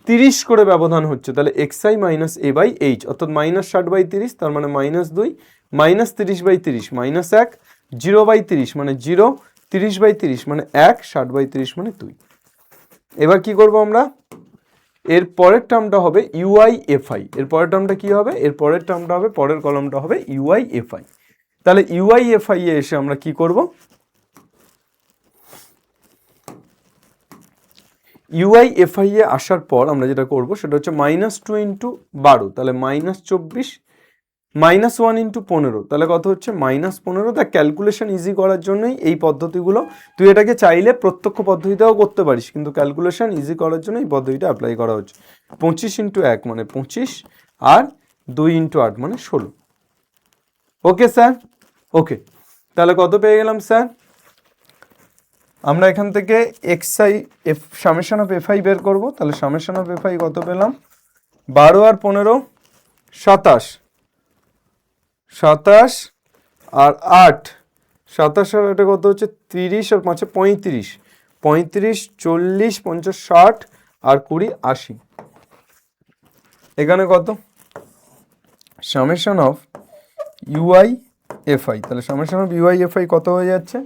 30 করে ব্যবধান হচ্ছে। তাহলে xi minus A by H, অর্থাৎ মাইনাস 60/30, তার মানে মাইনাস 2, মাইনাস 30/30 মাইনাস 1, 0/30 মানে 0, 30/30 মানে 1, 60/30 মানে 2। এবার কি করব আমরা? এর পরের টার্মটা হবে UIFI। এর পরের টার্মটা কি হবে? এর পরের টার্মটা হবে, পরের কলমটা হবে UIFI। তাহলে UIFI এ এসে আমরা কি করব? UIFI এ আসার পর আমরা যেটা করব সেটা হচ্ছে -2 ইন্টু 12, তাহলে -24, -1 ইন্টু 15, তাহলে কত হচ্ছে? -15। তা ক্যালকুলেশন ইজি করার জন্যই এই পদ্ধতিগুলো। তুই এটাকে চাইলে প্রত্যক্ষ পদ্ধতিতেও করতে পারিস, কিন্তু ক্যালকুলেশন ইজি করার জন্য এই পদ্ধতিটা অ্যাপ্লাই করা হচ্ছে। 25 ইন্টু 1 মানে 25, আর 2 ইন্টু 8 মানে 16। Okay sir? ওকে, তাহলে কত পেয়ে গেলাম স্যার? আমরা এখান থেকে xi সামেশন অফ fi বের করব। তাহলে সামেশন অফ fi কত পেলাম? 12 আর 15 27, 27 আর 8, 27 আর 8 কত হচ্ছে? 30 আর 5 35, 35 40 50 60 আর 20 80। এখানে কত? সামেশন অফ UIFI, তাহলে সামেশন অফ UIFI কত হয়ে যাচ্ছে?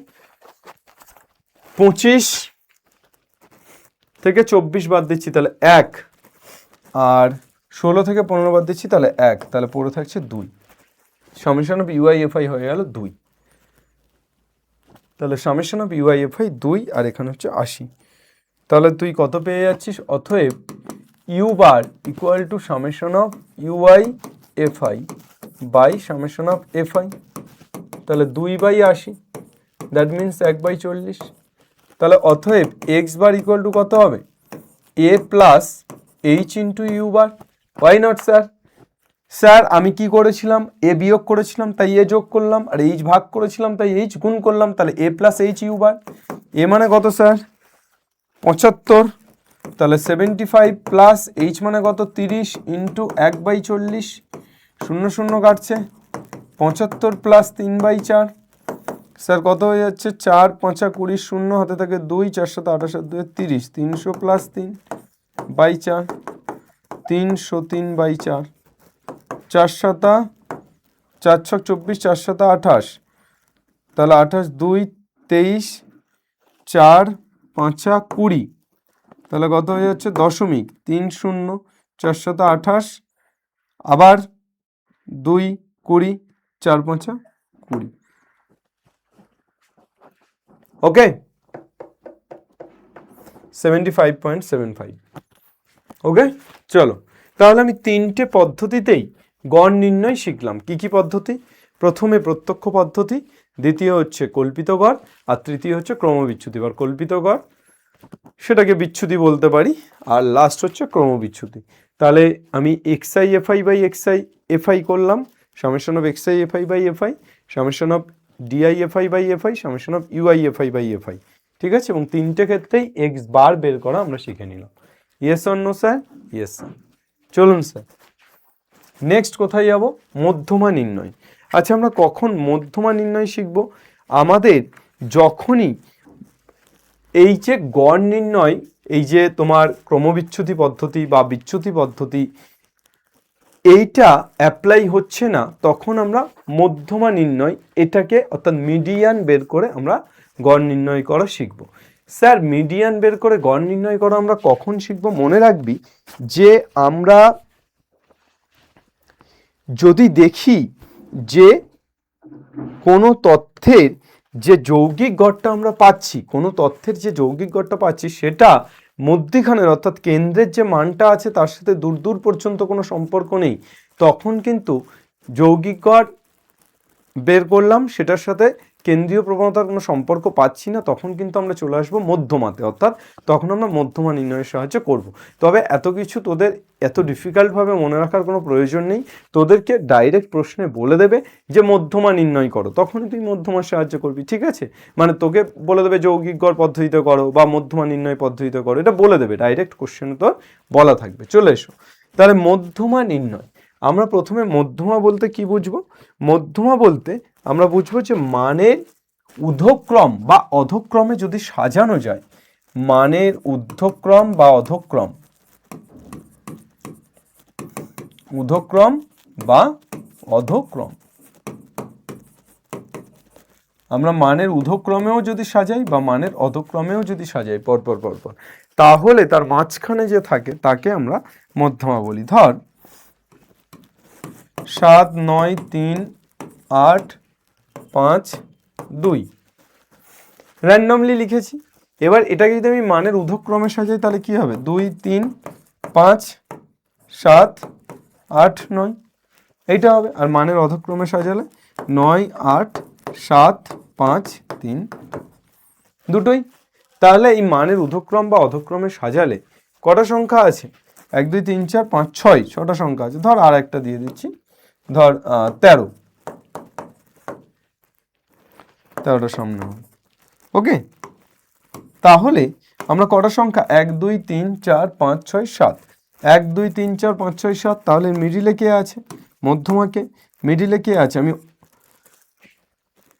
25 থেকে 24 বাদ দিচ্ছি, তাহলে 1, আর 16 থেকে 15 বাদ দিচ্ছি, তাহলে 1, তাহলে পড়ে থাকছে 2। সামেশন অফ UIFI হয়ে গেল 2। তাহলে সামেশন অফ UIFI 2, আর এখানে হচ্ছে 80। তাহলে তুই কত পেয়ে যাচ্ছিস? অতএব U bar equal to summation of UIFI by summation of FI। তাহলে 2/80, দ্যাট মিনস 1/40। তাহলে অতএব এক্স বার ইকুয়াল টু কত হবে? A plus h into u bar. Why not sir? Sir আমি কি করেছিলাম? এ বিয়োগ করেছিলাম তাই এ যোগ করলাম, আর এইচ ভাগ করেছিলাম তাই এইচ গুণ করলাম। তাহলে এ প্লাস এইচ ইউ বার। এ মানে কত স্যার? 75। তাহলে 75 প্লাস এইচ মানে কত? 30 ইন্টু 1/40, 0 0 কাটছে, 75 প্লাস 3/4। স্যার কত হয়ে যাচ্ছে? 4 5 20, 0 হাতে থাকে 2, 4 7 28 আর 2 30, 300 প্লাস 3/4, 303/4, 4 7 4 6 24, 4 7 28, তাহলে 28 2 23, 4 5 20, তাহলে কত হয়ে যাচ্ছে? 0.30, 4 7 28, আবার 2 20, 4 5 20। ওকে, 75.75। ওকে, চলো তাহলে আমি 3টে পদ্ধতিতেই গড় নির্ণয় শিখলাম। কি কি পদ্ধতি? প্রথমে প্রত্যক্ষ পদ্ধতি, দ্বিতীয় হচ্ছে কল্পিত গড়, আর তৃতীয় হচ্ছে ক্রমবিচ্যুতি বা কল্পিত গড়, সেটাকে বিচ্যুতি বলতে পারি, আর লাস্ট হচ্ছে ক্রমবিচ্যুতি। তাহলে আমি x i f i by x i f i করলাম, summation of x i f i by f i, summation of d i f i by f i, summation of u i f i by f i, ঠিক আছে? এবং তিনটে ক্ষেত্রেই এক্স বার বের করা আমরা শিখে নিলাম। Yes or no sir? Yes sir. চলুন স্যার, নেক্সট কোথায় যাব? মধ্যমা নির্ণয়। আচ্ছা, আমরা কখন মধ্যমা নির্ণয় শিখব? আমাদের যখনই এই যে গড় নির্ণয়, এই যে তোমার ক্রমবিচ্যুতি পদ্ধতি বা বিচ্যুতি পদ্ধতি, এইটা অ্যাপ্লাই হচ্ছে না, তখন আমরা মধ্যমা নির্ণয়, এটাকে অর্থাৎ মিডিয়ান বের করে আমরা গড় নির্ণয় করা শিখব। স্যার, মিডিয়ান বের করে গড় নির্ণয় করা আমরা কখন শিখব? মনে রাখবি যে আমরা যদি দেখি যে কোনো তথ্যের যে যৌগিক গড়টা আমরা পাচ্ছি, কোনো তথ্যের যে যৌগিক গড়টা পাচ্ছি সেটা মধ্যিখানের অর্থাৎ কেন্দ্রের যে মানটা আছে তার সাথে দূর দূর পর্যন্ত কোনো সম্পর্ক নেই, তখন কিন্তু যৌগিক গড় বের করলাম, সেটার সাথে কেন্দ্রীয় প্রবণতার কোনো সম্পর্ক পাচ্ছি না, তখন কিন্তু আমরা চলে আসবো মধ্যমাতে, অর্থাৎ তখন আমরা মধ্যমা নির্ণয়ের সাহায্যে করব। তবে এত কিছু তোদের এত ডিফিকাল্টভাবে মনে রাখার কোনো প্রয়োজন নেই, তোদেরকে ডাইরেক্ট প্রশ্নে বলে দেবে যে মধ্যমা নির্ণয় করো, তখনই তুই মধ্যমার সাহায্য করবি, ঠিক আছে? মানে তোকে বলে দেবে যৌগিক গড় পদ্ধতিতে করো বা মধ্যমা নির্ণয় পদ্ধতিতে করো, এটা বলে দেবে, ডাইরেক্ট কোশ্চেনে তোর বলা থাকবে। চলে এসো তাহলে মধ্যমা নির্ণয়। আমরা প্রথমে মধ্যমা বলতে কি বুঝবো? মধ্যমা বলতে আমরা বুঝবো যে মানের ঊর্ধ্বক্রম বা অধক্রমে যদি সাজানো যায়, মানের ঊর্ধ্বক্রম বা অধক্রম, ঊর্ধ্বক্রম বা অধক্রম, আমরা মানের ঊর্ধ্বক্রমেও যদি সাজাই বা মানের অধক্রমেও যদি সাজাই পরপর পরপর, তাহলে তার মাঝখানে যে থাকে তাকে আমরা মধ্যমা বলি। ধর 7 9 3 8 5 2 র্যান্ডমলি লিখেছি। এবার এটাকে যদি আমি মানের ঊর্ধ্বক্রমে সাজাই তাহলে কি হবে? 2 3 5 7 8 9, এইটা হবে। আর মানের অধক্রমে সাজালে 9 8 7 5 3 দুটোই। তাহলে এই মানের ঊর্ধ্বক্রম বা অধক্রমে সাজালে কটা সংখ্যা আছে? 1 2 3 4 5 6, ছটা সংখ্যা আছে। ধর আর একটা দিয়ে দিচ্ছি, ধর 13টা সামনে হবে। ওকে, তাহলে আমরা কটা সংখ্যা? 1 2 3 4 5 6 7, 1 2 3 4 5 6 7, তাহলে মিডিলে কে আছে? মধ্যমাকে। মিডিলে কে আছে? আমি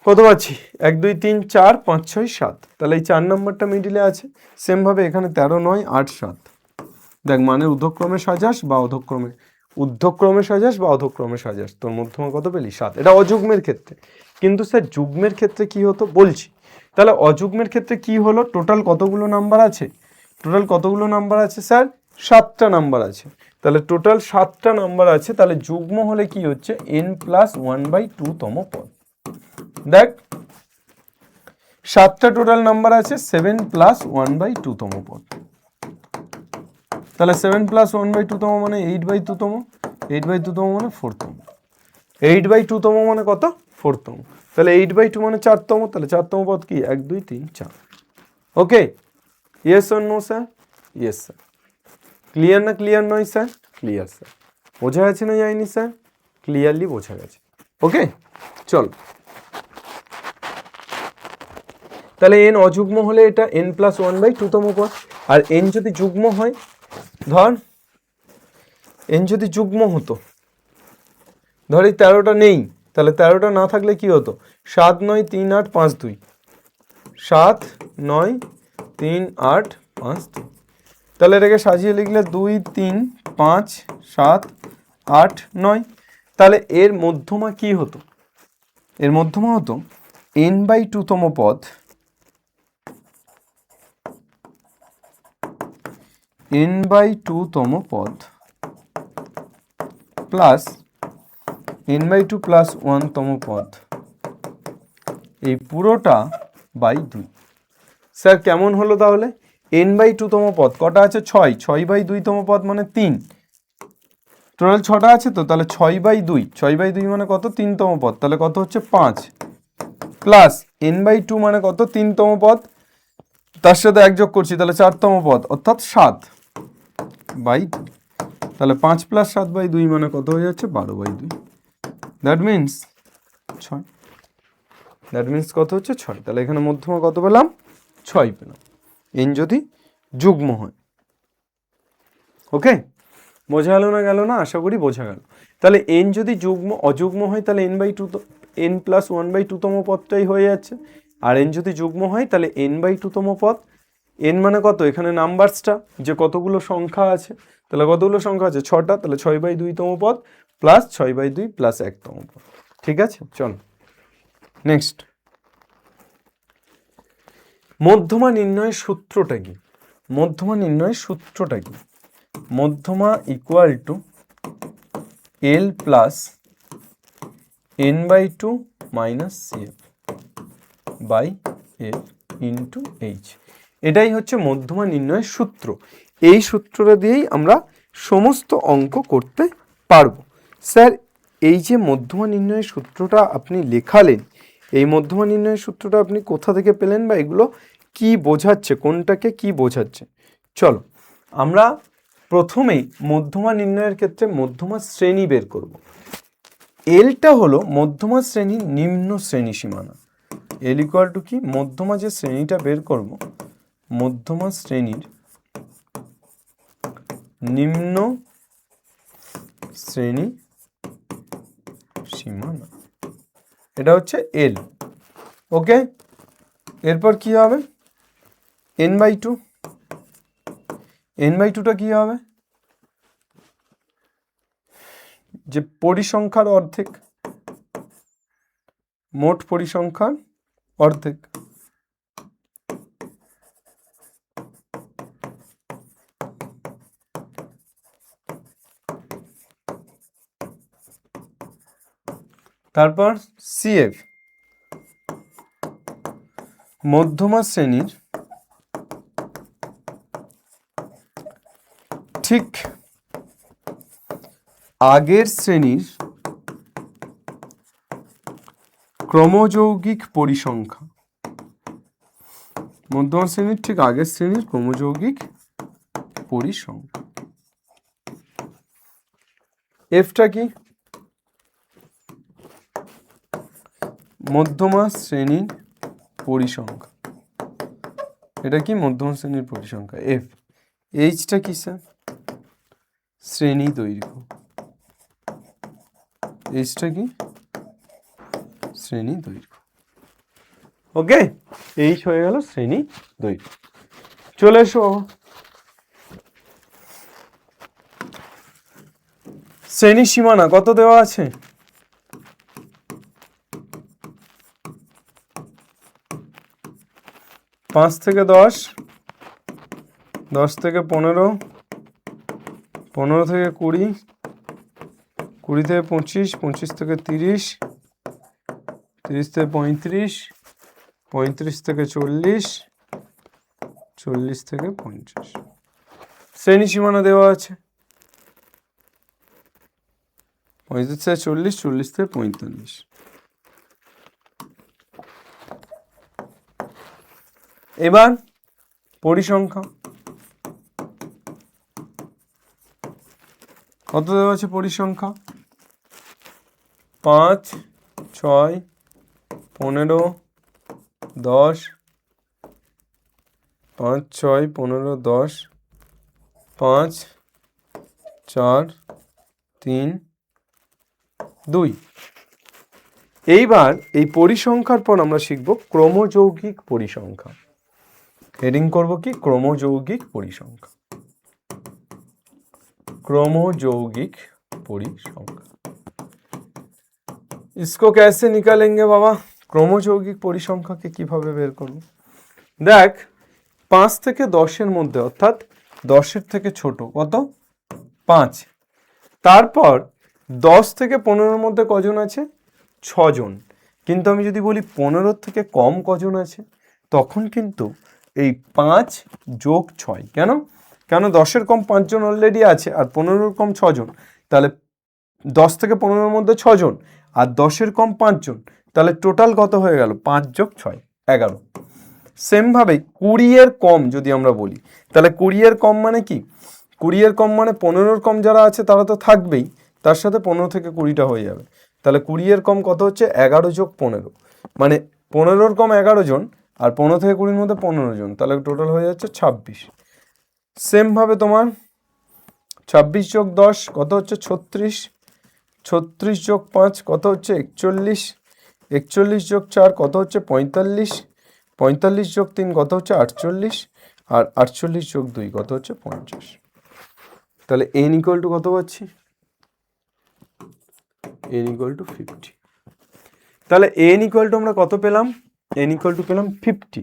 কত পাচ্ছি? 1 2 3 4 5 6 7, তাহলে এই 4 নম্বরটা মিডিলে আছে। সেমভাবে এখানে 13 9 8 7। দেখ, মানে ঊর্ধ্বক্রমে সাজাস বা অধক্রমে, ঊর্ধ্বক্রমে সাজাস বা অধক্রমে সাজাস, তোর মধ্যমা কত পেলি? 7। এটা অযুগ্মের ক্ষেত্রে। কিন্তু স্যার যুগ্মের ক্ষেত্রে কি হতো বলছি। তাহলে অযুগ্মের ক্ষেত্রে কি হলো? টোটাল কতগুলো নাম্বার আছে? টোটাল কতগুলো নাম্বার আছে স্যার? 7টা নাম্বার আছে। তাহলে টোটাল 7টা নাম্বার আছে, তাহলে যুগ্ম হলে কি হচ্ছে? n+1/2 তম পদ। দেখ, 7টা টোটাল নাম্বার আছে, 7+1/2 তম পদ। তাহলে 7+1/2 তম মানে 8/2 তম, 8/2 তম মানে 4 তম, 8/2 তম মানে কত? 4 তম। তাহলে 8/2 মানে 4 তম, তাহলে 4 তম পদ কি? 1 2 3 4। Okay, yes or no sir? Yes sir. Clear না ক্লিয়ার নয় স্যার? Clear sir. বোঝা গেছে না যায়নি স্যার? ক্লিয়ারলি বোঝা গেছে। ওকে, চল। তাহলে n অযুগ্ম হলে এটা n+1/2 তম পদ, আর n যদি যুগ্ম হয়, ধর n যদি যুগ্ম হতো, ধর এই 13টা নেই, তাহলে 13টা না থাকলে কি হতো? 7 9 3 8 5 2, 7 9 3 8 5 2। তাহলে এটাকে সাজিয়ে লিখলে 2 3 5 7 8 9। তাহলে এর মধ্যমা কি হতো? এর মধ্যমা হতো n/2 তম পদ, n/2 তম পদ প্লাস n/2 প্লাস 1 তম পদ, এই পুরোটা বাই 2। স্যার কেমন হলো তাহলে? n/2 তম পদ কটা আছে? 6, 6/2 তম পদ মানে 3, টোটাল 6টা আছে তো, তাহলে 6/2, 6/2 মানে কত, 3তম পদ, তাহলে কত হচ্ছে 5, প্লাস n/2 মানে কত, 3তম পদ, তার সাথে 1 যোগ করছি, তাহলে 4তম পদ, অর্থাৎ 7/2, তাহলে 5 + 7/2 মানে কত হয়ে যাচ্ছে, 12/2, দ্যাট মিনস 6, দ্যাট মিনস কত হচ্ছে 6, তাহলে এখানে মধ্যমা কত পেলাম, 6 পেলাম, n যদি যুগ্ম হয়। ওকে, বোঝা গেল না, গেল না, আশা করি বোঝা গেল। তাহলে n যদি অযুগ্ম হয় তাহলে n/2, n + 1/2তম পদটাই হয়ে যাচ্ছে, আর n যদি যুগ্ম হয় তাহলে n/2তম পদ, n মানে কত, এখানে নাম্বারসটা যে কতগুলো সংখ্যা আছে, তাহলে কতগুলো সংখ্যা আছে, 6টা, তাহলে 6/2তম পদ প্লাস 6/2 প্লাস 1তম পদ। ঠিক আছে, চলো নেক্সট। মধ্যমা নির্ণয়ের সূত্রটা কি? মধ্যমা নির্ণয়ের সূত্রটা কি? মধ্যমা equal to L plus n/2 minus CF by F into H, এটাই হচ্ছে মধ্যমা নির্ণয়ের সূত্র। এই সূত্রটা দিয়েই আমরা সমস্ত অঙ্ক করতে পারবো। স্যার, এই যে মধ্যমা নির্ণয়ের সূত্রটা আপনি লেখালেন, এই মধ্যমা নির্ণয়ের সূত্রটা আপনি কোথা থেকে পেলেন, বা এগুলো কি বোঝাচ্ছে, কোনটাকে কি বোঝাচ্ছে? চলো আমরা প্রথমেই মধ্যমা নির্ণয়ের ক্ষেত্রে মধ্যমা শ্রেণী বের করব। এলটা হলো মধ্যমা শ্রেণীর নিম্ন শ্রেণী সীমানা। এল ইকুয়াল টু কি, মধ্যমা যে শ্রেণীটা বের করব, মধ্যমা শ্রেণীর নিম্ন শ্রেণী সীমানা, এটা হচ্ছে এল। ওকে, এরপর কি হবে, n/2, n/2টা কি হবে, যে পরিসংখ্যার অর্ধেক, মোট পরিসংখ্যার অর্ধেক। তারপর CF, মধ্যমা শ্রেণীর ঠিক আগের শ্রেণীর ক্রমযৌগিক পরিসংখ্যা, মধ্যমা শ্রেণীর ঠিক আগের শ্রেণীর ক্রমযৌগিক পরিসংখ্যা। এফটা কি, মধ্যমা শ্রেণীর পরিসংখ্যা, এটা কি মধ্যমা শ্রেণীর পরিসংখ্যা এফ। এইচটা কি স্যার, শ্রেণী দৈর্ঘ্য, এইচটা কি, শ্রেণী দৈর্ঘ্য। ওকে, এইচ হয়ে গেল শ্রেণী দৈর্ঘ্য। চলে এসো, শ্রেণী সীমানা কত দেওয়া আছে, 5 থেকে 10, 10 থেকে 15, 15 থেকে 20, 20 থেকে 25, 25 থেকে 30, 30 থেকে 35, 35 থেকে 40, 40 থেকে 50 শ্রেণী সীমানা দেওয়া আছে। 35 থেকে 40, 40 থেকে 45। এবার পরিসংখ্যা কত দেওয়া আছে, পরিসংখ্যা 5, 6, 15, 10, 5, 6, 15, 10, 5, 4, 3, 2। এইবার এই পরিসংখ্যার পর আমরা শিখব ক্রমযৌগিক পরিসংখ্যা। হেডিং করব কি, ক্রমযৌগিক পরিসংখ্যা, ক্রমযৌগিক পরিসংখ্যা। इसको कैसे निकालेंगे बाबा, ক্রমযৌগিক পরিসংখ্যাকে কিভাবে বের করব? দেখ, 5 থেকে 10-এর মধ্যে, অর্থাৎ 10-এর থেকে ছোট কত, 5। তারপর 10 থেকে 15-এর মধ্যে কজন আছে, 6 জন। কিন্তু আমি যদি বলি 15-এর থেকে কম কজন আছে, তখন কিন্তু এই 5 যোগ 6, কেন, 10-এর কম 5 জন অলরেডি আছে, আর 15-এর কম 6 জন, তাহলে 10 থেকে 15-এর মধ্যে 6 জন, আর 10-এর কম 5 জন, তাহলে টোটাল কত হয়ে গেল? 5 যোগ 6 11। সেমভাবে 20-এর কম যদি আমরা বলি, তাহলে 20-এর কম মানে কি? 20-এর কম মানে 15-এর কম যারা আছে তারা তো থাকবেই, তার সাথে 15 থেকে 20টা হয়ে যাবে। তাহলে 20-এর কম কত হচ্ছে? 11 যোগ 15, মানে 15-এর কম 11 জন, আর 15 থেকে 20-এর মধ্যে 15 জন, তাহলে টোটাল হয়ে যাচ্ছে 26। সেমভাবে তোমার 26 যোগ 10 কত হচ্ছে? 36, 36 যোগ 5 কত হচ্ছে? 41, 41 যোগ 4 কত হচ্ছে? 45, 45 যোগ 3 কত হচ্ছে? 48, আর 48 যোগ 2 কত হচ্ছে? 50। তাহলে n ইকুয়াল টু কত পাচ্ছি? n equal to 50। তাহলে n ইকুয়াল টু আমরা কত পেলাম? n ইকুয়াল টু পেলাম 50।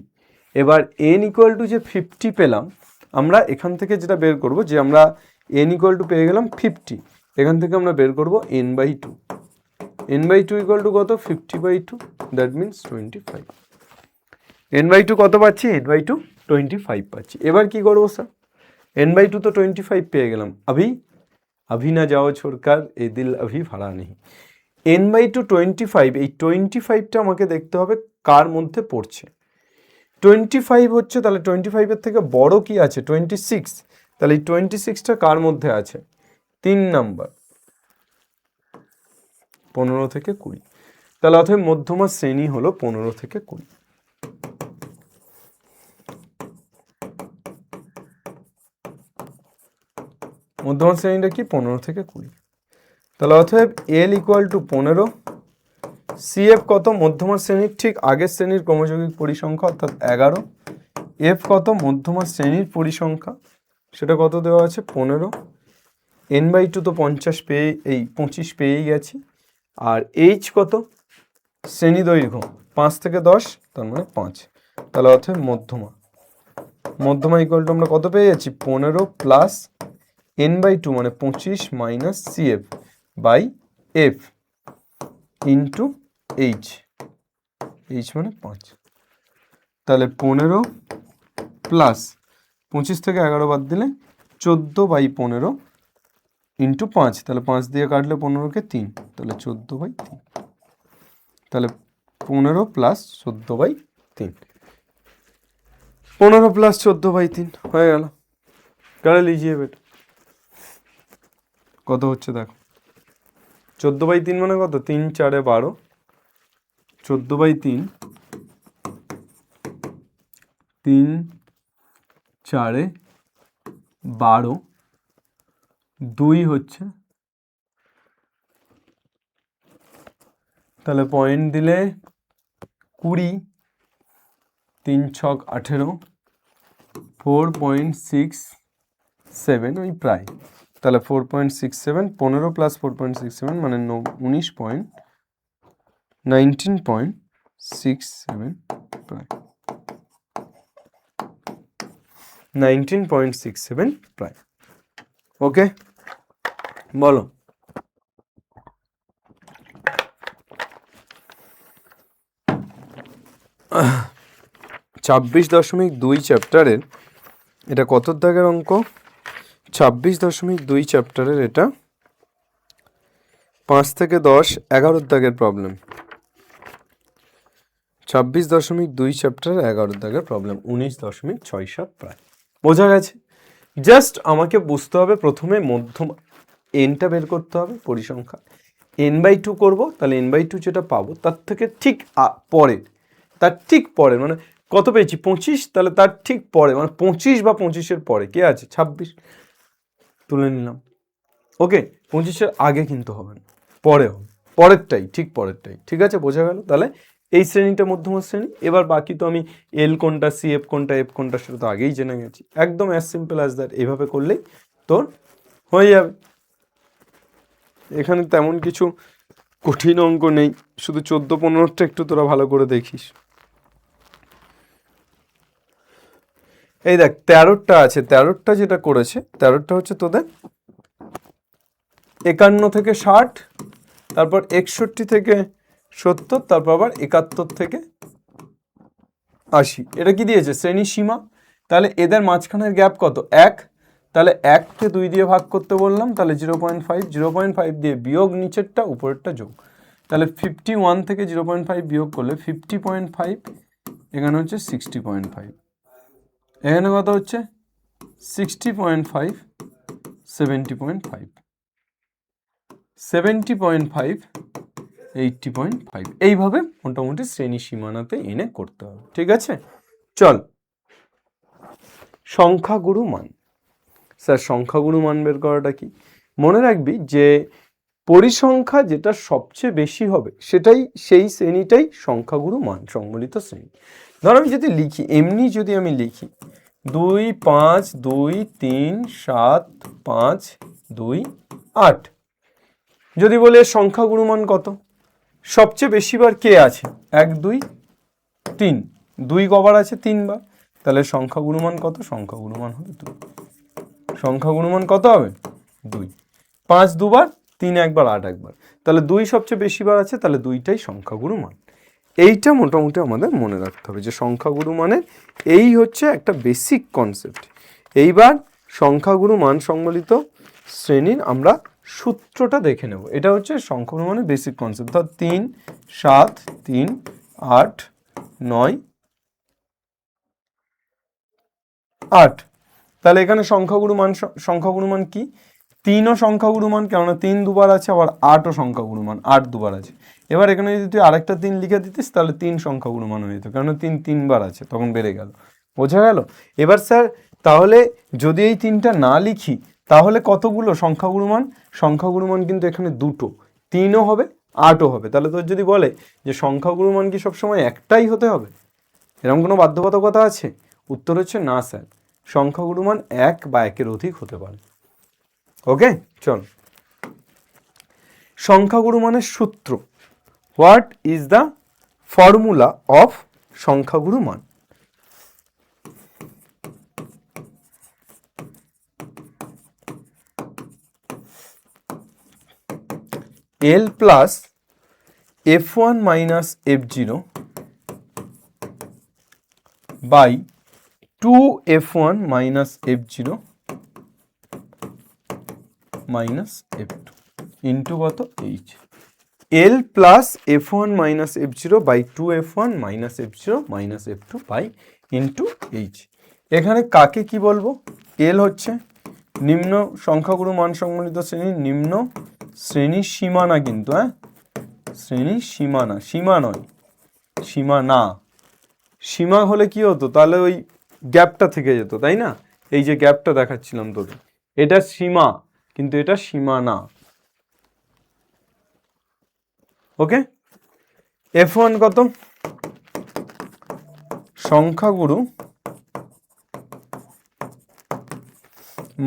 এবার n ইকুয়াল টু যে 50 পেলাম, আমরা এখান থেকে যেটা বের করব, যে আমরা n ইকুয়াল টু পেয়ে গেলাম 50, এখান থেকে আমরা বের করব n/2। n/2 ইকুয়াল টু কত? 50/2, দ্যাট মিনস 25। n/2 কত পাচ্ছি? n/2 25 পাচ্ছি। এবার কি করবো স্যার? n/2 তো 25 পেয়ে গেলাম। अभी না যাও ছোড়কার, এ দিল अभी ভাড়া নেই। n/2 25, এই 25টা আমাকে দেখতে হবে কার মধ্যে পড়ছে। 25 হচ্ছে, তাহলে 25-এর থেকে বড় কি আছে? 26। তাহলে এই 26টা কার মধ্যে আছে? 3 নাম্বার, 15 থেকে 20। তাহলে অতএব মধ্যমা শ্রেণী হলো 15 থেকে 20। মধ্যমা শ্রেণীটা কি? 15 থেকে 20। তাহলে অতএব L ইকুয়াল টু 15, CF কত? মধ্যমা শ্রেণীর ঠিক আগের শ্রেণীর ক্রমযৌগিক পরিসংখ্যা অর্থাৎ 11, F কত? মধ্যমা শ্রেণীর পরিসংখ্যা, সেটা কত দেওয়া আছে? 15, n/2 তো 25 পেয়েই গেছি, আর H কত? শ্রেণী দৈর্ঘ্য 5 থেকে 10, তার মানে 5। তাহলে অর্থাৎ মধ্যমা ইকুয়াল টু আমরা কত পেয়ে যাচ্ছি? 15 প্লাস n/2 মানে 25 minus CF by F into H, H মানে 5। তাহলে 15 প্লাস 25 থেকে 11 বাদ দিলে 14/15 ইন্টু 5, তাহলে 5 দিয়ে কাটলে 15-কে 3, তাহলে 14/3। তাহলে 15 প্লাস 14/3, 15 প্লাস 14/3 হয়ে গেল। করে লিজিয়ে বেটা, কত হচ্ছে দেখো? 14/3 মানে কত? 3 4 12, 14/3, 3 4 12, 2 হচ্ছে, তাহলে পয়েন্ট দিলে 20, 3 ছক 18, 4.67 ওই প্রায়, তাহলে 4.67, 15 প্লাস 4.67 মানে 19.67 প্রায়, 19.67 প্রায়। ওকে, বলো। আহ 26.2 চ্যাপ্টারের এটা কত দাগের অঙ্ক? 26.2 চ্যাপ্টারের এটা 5 থেকে 10 11 দাগের প্রবলেম। 26.2 চ্যাপ্টার 11 দাগের প্রবলেম, 19.67 প্রায়। বোঝা গেছে? জাস্ট আমাকে বুঝতে হবে প্রথমে মধ্যম এনটা বের করতে হবে পরিসংখ্যা, n/2 করব, তাহলে n/2 যেটা পাবো তার থেকে ঠিক পরে, মানে কত পেয়েছি? 25, তাহলে তার ঠিক পরে মানে 25 বা 25-এর পরে কে আছে? 26 তুলে নিলাম। ওকে, 25-এর আগে কিন্তু হবে না, পরে হবে, পরেরটাই, ঠিক পরেরটাই। ঠিক আছে, বোঝা গেল? তাহলে এই শ্রেণীটা মধ্যমা শ্রেণী। এবার বাকি তো আমি L কোনটা, CF কোনটা, F কোনটা সেটা তো আগেই জেনে গেছি। একদম অ্যাজ সিম্পল অ্যাজ দ্যাট, এইভাবে করলেই তোর হয়ে যাবে। এখানে তেমন কিছু কঠিন অঙ্ক নেই, শুধু 14-15টা একটু তোরা ভালো করে দেখিস। এই দেখ 13টা আছে, 13টা যেটা করেছে, 13টা হচ্ছে তোদের 51 থেকে 60, তারপর 61 থেকে 70, তারপর আবার 71 থেকে 80। এটা কি দিয়েছে? শ্রেণী সীমা। তাহলে এদের মাঝখানের গ্যাপ কত? 1, তাহলে 1কে 2 দিয়ে ভাগ করতে বললাম, তাহলে 0.5, 0.5 দিয়ে বিয়োগ নিচেরটা, উপরেরটা যোগ। তাহলে 51 থেকে 0.5 বিয়োগ করলে 50.5, এখানে হচ্ছে 60.5, এখানে কত হচ্ছে 60.5, 70.5, 70.5, 80.5, এইভাবে মোটামুটি শ্রেণী সীমানাতে এনে করতে হবে। ঠিক আছে, চল সংখ্যাগুরু মান। স্যার সংখ্যাগুরু মান বের করাটা কি? মনে রাখবি যে পরিসংখ্যা যেটা সবচেয়ে বেশি হবে সেটাই, সেই শ্রেণীটাই সংখ্যাগুরু মান সম্বলিত শ্রেণী। ধর আমি যদি লিখি, এমনি যদি আমি লিখি 2, 5, 2, 3, 7, 5, 2, 8, যদি বলে সংখ্যাগুরু মান কত, সবচেয়ে বেশিবার কে আছে? 1, 2, 3, 2 কবার আছে? 3 বার। তাহলে সংখ্যাগুরু মান কত? সংখ্যাগুরু মান হবে 2। সংখ্যাগুরু মান কত হবে? 2। 5 দুবার, 3 একবার, 8 একবার, তাহলে 2 সবচেয়ে বেশিবার আছে, তাহলে 2টাই সংখ্যাগুরু মান। এইটা মোটামুটি আমাদের মনে রাখতে হবে যে সংখ্যাগুরু মানের এই হচ্ছে একটা বেসিক কনসেপ্ট। এইবার সংখ্যাগুরু মান সম্বলিত শ্রেণীর আমরা সূত্রটা দেখে নেব। এটা হচ্ছে সংখ্যাগুরু মানের বেসিক কনসেপ্ট। ধর 3, 7, 3, 8, 9, 8, তাহলে এখানে সংখ্যাগুরু মান কি? 3ও সংখ্যাগুরু মান, কেননা 3 দুবার আছে, আবার 8ও সংখ্যাগুরু মান, 8 দুবার আছে। এবার এখানে যদি তুই আরেকটা 3 লিখে দিতিস তাহলে 3 সংখ্যাগুরু মান হয়ে যেত, কেননা 3 3বার আছে, তখন বেড়ে গেল। বোঝা গেল? এবার স্যার তাহলে যদি এই 3টা না লিখি তাহলে কতগুলো সংখ্যাগুরু মান? সংখ্যাগুরু মান কিন্তু এখানে দুটো, 3ও হবে, 8ও হবে। তাহলে তোর যদি বলে যে সংখ্যাগুরু মান কি সবসময় একটাই হতে হবে, এরকম কোনো বাধ্যবাধকতা আছে? উত্তর হচ্ছে না স্যার, সংখ্যাগুরু মান 1 বা 1-এর অধিক হতে পারে। ওকে, চল সংখ্যাগুরু মানের সূত্র। What is the formula of সংখ্যাগুরু মান? L plus f1 minus f0 by 2f1 minus f0 minus f2 into কত? h। L plus f1 minus f0 by 2f1 minus f0 minus f2 by into h। এখানে কাকে কি বলবো? L হচ্ছে নিম্ন সংখ্যাগুরু মান সম্বলিত শ্রেণীর নিম্ন শ্রেণীর সীমানা, কিন্তু হ্যাঁ শ্রেণীর সীমানা, সীমা নয়, সীমানা। সীমা হলে কি হতো? তাহলে ওই গ্যাপটা থেকে যেত, তাই না? এই যে গ্যাপটা দেখাচ্ছিলাম তোকে, এটা সীমা, কিন্তু এটা সীমা না। ওকে, f1 কত? সংখ্যাগুরু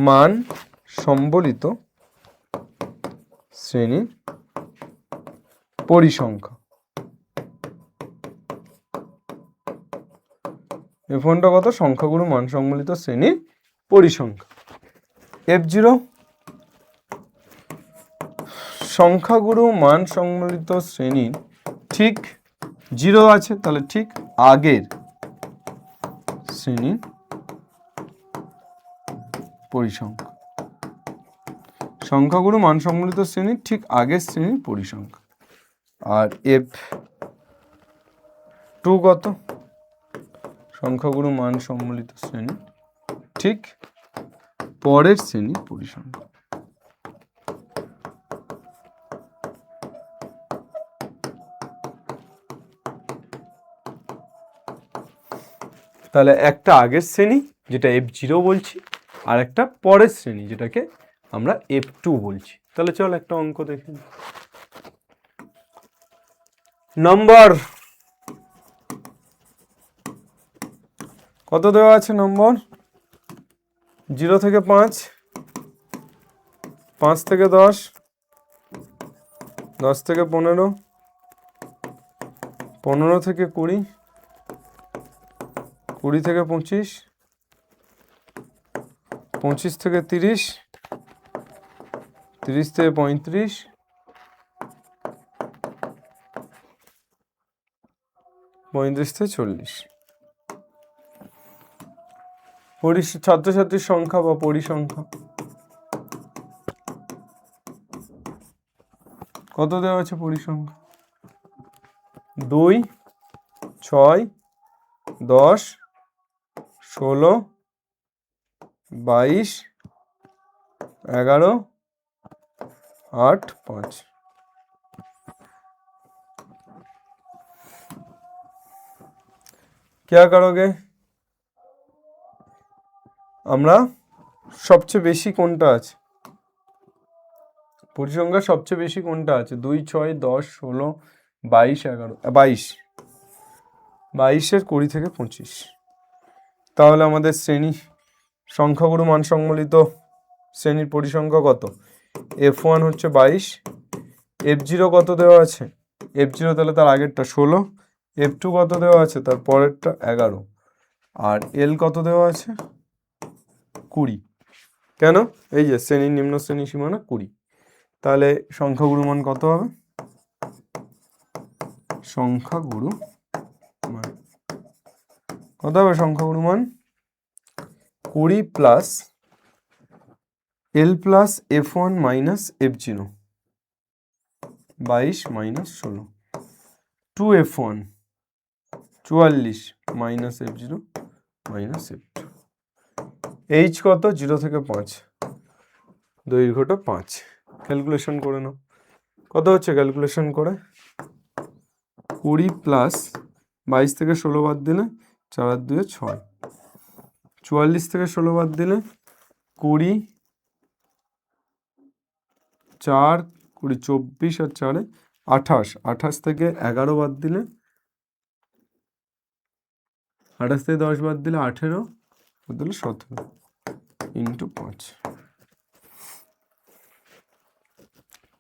মান সম্বলিত শ্রেণীর পরিসংখ্যা। f1টা কত? সংখ্যাগুরু মান সম্বলিত শ্রেণীর পরিসংখ্যা। f0 সংখ্যাগুরু মান সম্বলিত শ্রেণীর ঠিক 0 আছে, তাহলে ঠিক আগের শ্রেণীর পরিসংখ্যা। সংখ্যাগুরু মান সম্বলিত শ্রেণীর ঠিক আগের শ্রেণীর পরিসংখ্যা। আর f2 কত? সংখ্যাগুরু মান সম্বলিত শ্রেণী ঠিক পরের শ্রেণীর পরিসংখ্যা। তাহলে একটা আগের শ্রেণী যেটা f0 বলছি, আর একটা পরের শ্রেণী যেটাকে আমরা f2 বলছি। তাহলে চল একটা অঙ্ক দেখি। নম্বর কত দেওয়া আছে? নম্বর 0 থেকে 5, 5 থেকে 10, 10 থেকে 15, 15 থেকে 20, 20 থেকে 25, 25 থেকে 30, 30 থেকে 35, 35 থেকে 40। ছাত্রছাত্রীর সংখ্যা বা পরিসংখ্যা কত দেওয়া আছে? পরিসংখ্যা 2, 6, 10, 16, 22, 11, 8, 5। क्या करोगे? আমরা সবচেয়ে বেশি কোনটা আছে? পরিসংখ্যা সবচেয়ে বেশি কোনটা আছে? 2, 6, 10, 16, 22, 11, 22। 22-এর 20 থেকে 25। তাহলে আমাদের শ্রেণী সংখ্যাগুরু মান সম্বলিত শ্রেণীর পরিসংখ্যা কত? F1 হচ্ছে 22, F0 কত দেওয়া আছে? F0 তাহলে তার আগেরটা 16, F2 কত দেওয়া আছে? তার পরেরটা 11, আর L কত দেওয়া আছে? 20। কেন? এই যে শ্রেণীর নিম্ন শ্রেণী সীমানা 20। তাহলে সংখ্যাগুরু মান কত হবে? সংখ্যাগুরু মান কত হবে? সংখ্যাগুরু মান 20 plus L plus F1 minus F0, 22 minus 16, 2F1 44 minus F0 minus F2। H কত? 0 থেকে 5, দৈর্ঘ্যটা 5। ক্যালকুলেশন করে নাও, কত হচ্ছে? ক্যালকুলেশন করে 20 প্লাস 22 থেকে 16 বাদ দিলে 4 আর 2 6, 44 থেকে 16 বাদ দিলে 20, 4, 20, 24 আর 4 28, 28 থেকে 11 বাদ দিলে 28 থেকে 10 বাদ দিলে 18, বাদ দিলে 17 ইন্টু 5।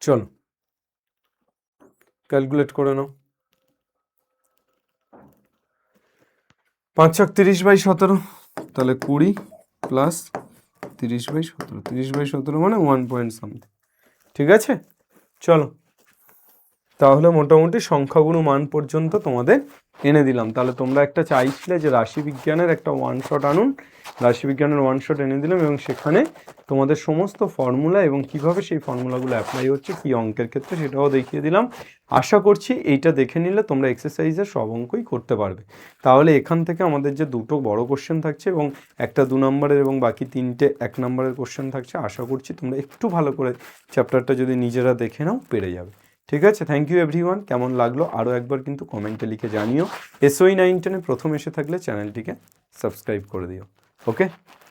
চলো ক্যালকুলেট করে নাও। 5 30/17, তাহলে 20 প্লাস 30/17, 30/17 মানে 1 পয়েন্ট সামথিং। ঠিক আছে, চলো তাহলে মোটামুটি সংখ্যাগুরু মান পর্যন্ত তোমাদের এনে দিলাম। তাহলে তোমরা একটা চাইছিলে যে রাশিবিজ্ঞানের একটা ওয়ান শট আনুন, রাশিবিজ্ঞানের ওয়ান শট এনে দিলাম এবং সেখানে তোমাদের সমস্ত ফর্মুলা এবং কিভাবে সেই ফর্মুলাগুলো অ্যাপ্লাই হচ্ছে কি অঙ্কের ক্ষেত্রে সেটাও দেখিয়ে দিলাম। আশা করছি এইটা দেখে নিলে তোমরা এক্সারসাইজের সব অঙ্কই করতে পারবে। তাহলে এখান থেকে আমাদের যে দুটো বড় কোশ্চেন থাকছে এবং একটা 2 নম্বরের এবং বাকি 3টে 1 নম্বরের কোশ্চেন থাকছে, আশা করছি তোমরা একটু ভালো করে চ্যাপ্টারটা যদি নিজেরা দেখে নাও পেরে যাবে। ঠিক আছে, থ্যাংক ইউ এভরিওয়ান। কেমন লাগলো আরও একবার কিন্তু কমেন্টে লিখে জানিও। SOE 910 প্রথম এসে থাকলে চ্যানেলটিকে সাবস্ক্রাইব করে দিও। ওকে,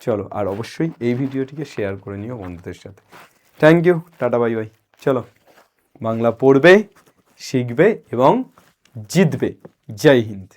চলো, আর অবশ্যই এই ভিডিওটিকে শেয়ার করে নিও বন্ধুদের সাথে। Thank you, tata bye bye. চলো, বাংলা পড়বে, শিখবে এবং জিতবে। জয় হিন্দ।